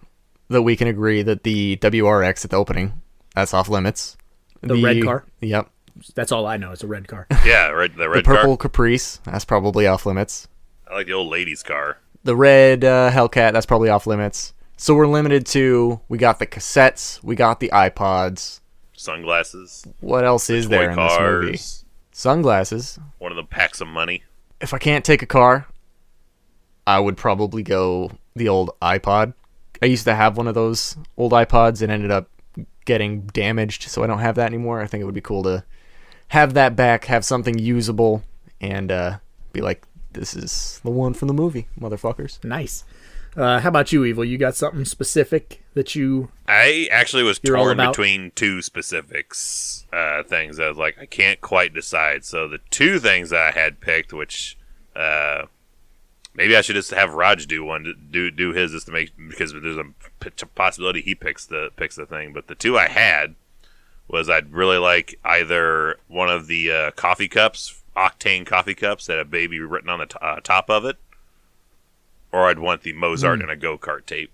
that we can agree that the WRX at the opening, that's off limits. The red car? Yep. That's all I know. It's a red car. Yeah, the The red purple car. Caprice, that's probably off limits. I like the old lady's car. The red Hellcat, that's probably off limits. So we're limited to, we got the cassettes, we got the iPods. Sunglasses. What else is there in this movie? Cars. Sunglasses. One of them packs of money. If I can't take a car, I would probably go the old iPod. I used to have one of those old iPods and ended up getting damaged, so I don't have that anymore. I think it would be cool to have that back, have something usable, and be like, this is the one from the movie, motherfuckers. Nice. How about you, Evil? You got something specific that you... I actually was You're all torn about? between two specifics things. I was like, I can't quite decide. So the two things that I had picked, which maybe I should just have Raj do one, do his, just to make, because there's a possibility he picks the thing. But the two I had was I'd really like either one of the coffee cups octane coffee cups that have baby written on the top of it, or I'd want the Mozart and a go-kart tape.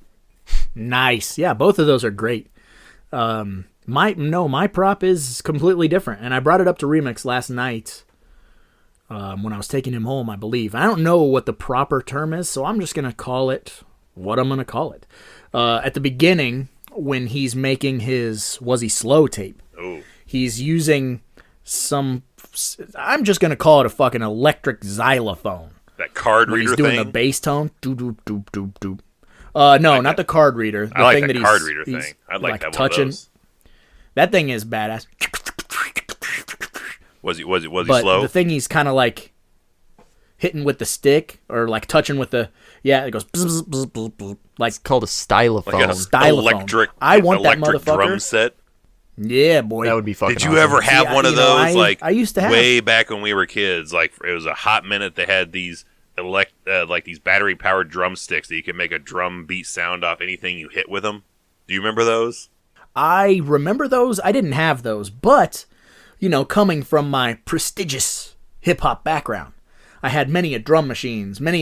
Nice. Yeah, both of those are great. My prop is completely different, and I brought it up to Remix last night when I was taking him home, I believe. I don't know what the proper term is, so I'm just going to call it what I'm going to call it. At the beginning, when he's making his Was He Slow tape, he's using some, I'm just going to call it a fucking electric xylophone. That card reader he's doing thing? the bass tone. No, not the card reader. The I like thing that that card reader thing. I'd like to have touching. one of those. That thing is badass. Was he But slow? the thing he's kind of like hitting with the stick or like touching with the it goes bzz, bzz, bzz, bzz, like It's called a stylophone. Like a stylophone. I want that electric motherfucker. drum set. Yeah, boy. That would be fucking Did you awesome. ever have See, one of you know, those? I used to have. Way back when we were kids. Like it was a hot minute. They had these like these battery powered drumsticks that you can make a drum beat sound off anything you hit with them. Do you remember those? I remember those. I didn't have those, but coming from my prestigious hip hop background, I had many drum machines, many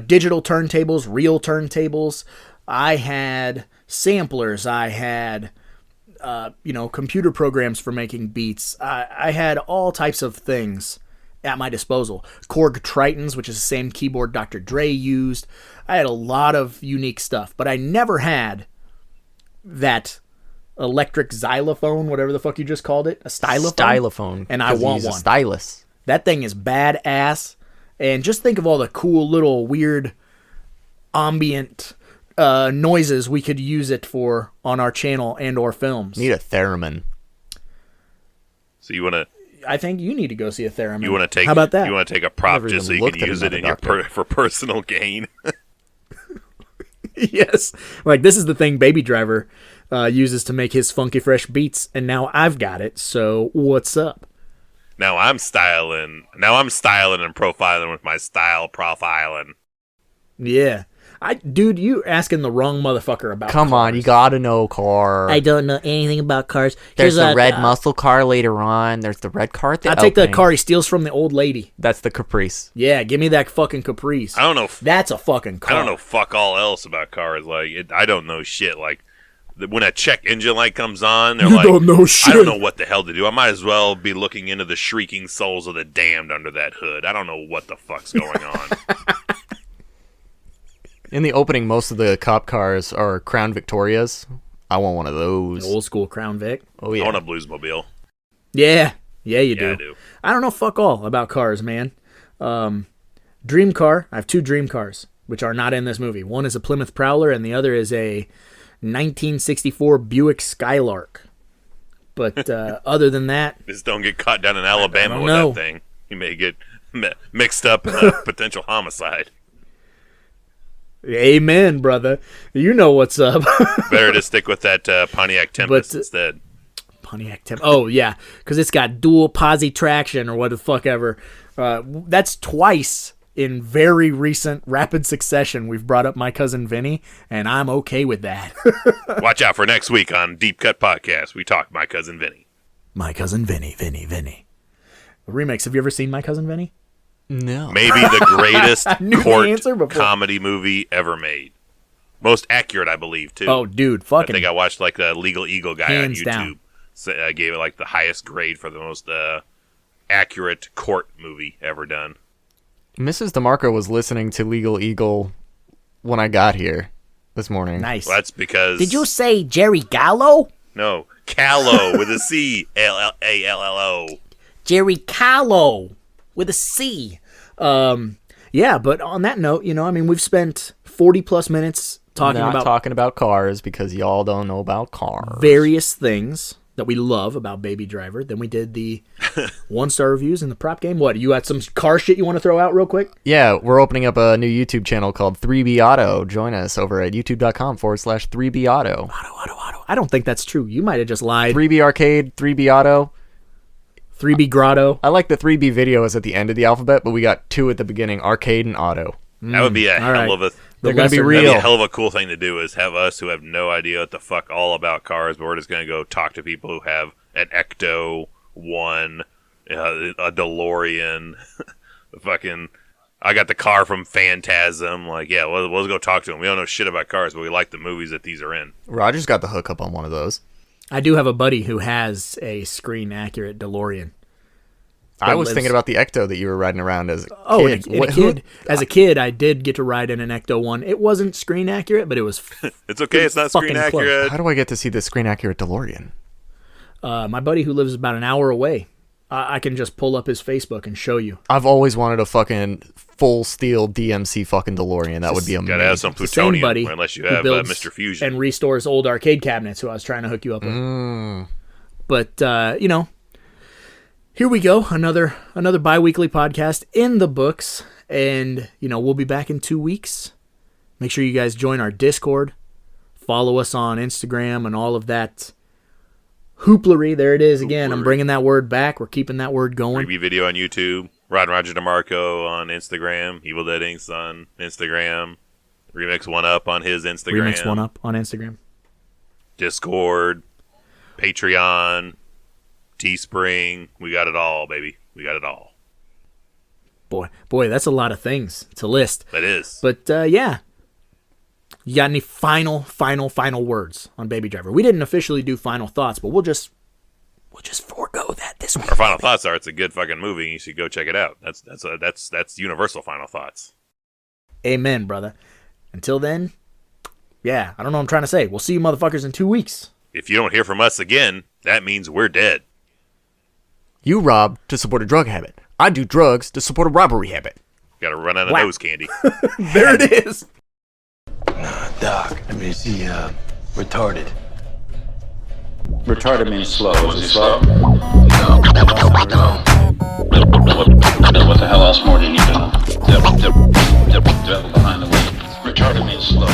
digital turntables, real turntables. I had samplers. I had computer programs for making beats. I had all types of things at my disposal. Korg Tritons, which is the same keyboard Dr. Dre used. I had a lot of unique stuff, but I never had that electric xylophone, whatever the fuck you just called it, a stylophone. Stylophone. And I want one. one. A stylus. That thing is badass. And just think of all the cool little weird ambient noises we could use it for on our channel and or films. Need a theremin. So you want to? I think you need to go see a theremin. You want to take? How about that? You want to take a prop Never just so even you looked can at use it in another your doctor. for personal gain. Yes. Like, this is the thing Baby Driver uses to make his funky fresh beats, and now I've got it, so what's up? Now I'm styling and profiling with my style profiling. Yeah. Dude, you asking the wrong motherfucker about Come on, cars. you gotta know car. I don't know anything about cars. There's Here's the a- red muscle car later on. There's the red car at the I'll take the opening. car he steals from the old lady. That's the Caprice. Yeah, give me that fucking Caprice. I don't know. That's a fucking car. I don't know fuck all else about cars. Like I don't know shit. Like when a check engine light comes on, they're You like, don't know shit. I don't know what the hell to do. I might as well be looking into the shrieking souls of the damned under that hood. I don't know what the fuck's going on. In the opening, most of the cop cars are Crown Victorias. I want one of The those. old school Crown Vic. Oh I yeah. want a Bluesmobile. Yeah. Yeah, you Yeah, do. I do. I don't know fuck all about cars, man. Dream car. I have two dream cars, which are not in this movie. One is a Plymouth Prowler, and the other is a 1964 Buick Skylark. But other than that, Just don't get caught down in Alabama don't with know. that thing. You may get mixed up in a potential homicide. amen, brother. You know what's up. Better to stick with that Pontiac Tempest But, instead. Pontiac Temp. Oh, yeah, because it's got dual posi traction or what the fuck ever. That's twice in very recent rapid succession we've brought up My Cousin Vinny, and I'm okay with that. Watch out for next week on Deep Cut Podcast. We talk My Cousin Vinny. My Cousin Vinny. Remix, have you ever seen My Cousin Vinny? No. Maybe the greatest knew the court answer before. comedy movie ever made. Most accurate, I believe, too. Oh, dude, I fucking think I watched like the Legal Eagle guy Hands on YouTube. down. So, gave it like the highest grade for the most accurate court movie ever done. Mrs. DeMarco was listening to Legal Eagle when I got here this morning. nice. Well, that's because Did you say Jerry Gallo? no Callow with a C Allallo. Jerry Callow with a C. Yeah, but on that note, we've spent 40 plus minutes talking Not about talking about cars because y'all don't know about cars. various things that we love about Baby Driver. Then we did the 1-star reviews and the prop game. What, you got some car shit you want to throw out real quick? Yeah, we're opening up a new YouTube channel called 3B Auto. Join us over at youtube.com/3B Auto. Auto. I don't think that's true. You might have just lied. 3B Arcade, 3B Auto. 3B Grotto. I like the 3B video is at the end of the alphabet, but we got 2 at the beginning, Arcade and Auto. That would be a all right. hell of a. They're going to be lesser- That'd be real. a hell of a cool thing to do is have us who have no idea what the fuck all about cars, but we're just going to go talk to people who have an Ecto 1 a DeLorean, fucking. I got the car from Phantasm. Like, yeah, let's go talk to him. We don't know shit about cars, but we like the movies that these are in. Roger's got the hookup on one of those. I do have a buddy who has a screen-accurate DeLorean. I was thinking about the Ecto that you were riding around as a kid. Oh, as a kid, I did get to ride in an Ecto one. It wasn't screen-accurate, but it was It's okay, it's not screen-accurate. How do I get to see the screen-accurate DeLorean? My buddy who lives about an hour away, I can just pull up his Facebook and show you. I've always wanted a fucking full steel DMC fucking DeLorean. That would be amazing. Gotta have some plutonium, buddy, unless you have Mr. Fusion. And restores old arcade cabinets, who I was trying to hook you up with. But, you know, here we go. Another bi-weekly podcast in the books. And, you know, we'll be back in 2 weeks. Make sure you guys join our Discord. Follow us on Instagram and all of that hooplery. There it is again. I'm bringing that word back. We're keeping that word going. Preview video on YouTube. Rod and Roger DeMarco on Instagram. Evil Dead Inc. on Instagram. Remix One Up on his Instagram. Remix One Up on Instagram. Discord. Patreon. Teespring. We got it all, baby. We got it all. Boy, that's a lot of things to list. That is. But, yeah. You got any final words on Baby Driver? We didn't officially do final thoughts, but we'll just forego that this week. Our final thoughts are it's a good fucking movie. You should go check it out. That's universal final thoughts. Amen, brother. Until then, yeah, I don't know what I'm trying to say. We'll see you motherfuckers in 2 weeks. If you don't hear from us again, that means we're dead. You rob to support a drug habit. I do drugs to support a robbery habit. Gotta run out of nose candy. There it is. Doc, I mean, is he, retarded? Retarded means slow. Is he slow? No. What the hell else more do you need to know? Devil behind the wheel. Retarded means slow.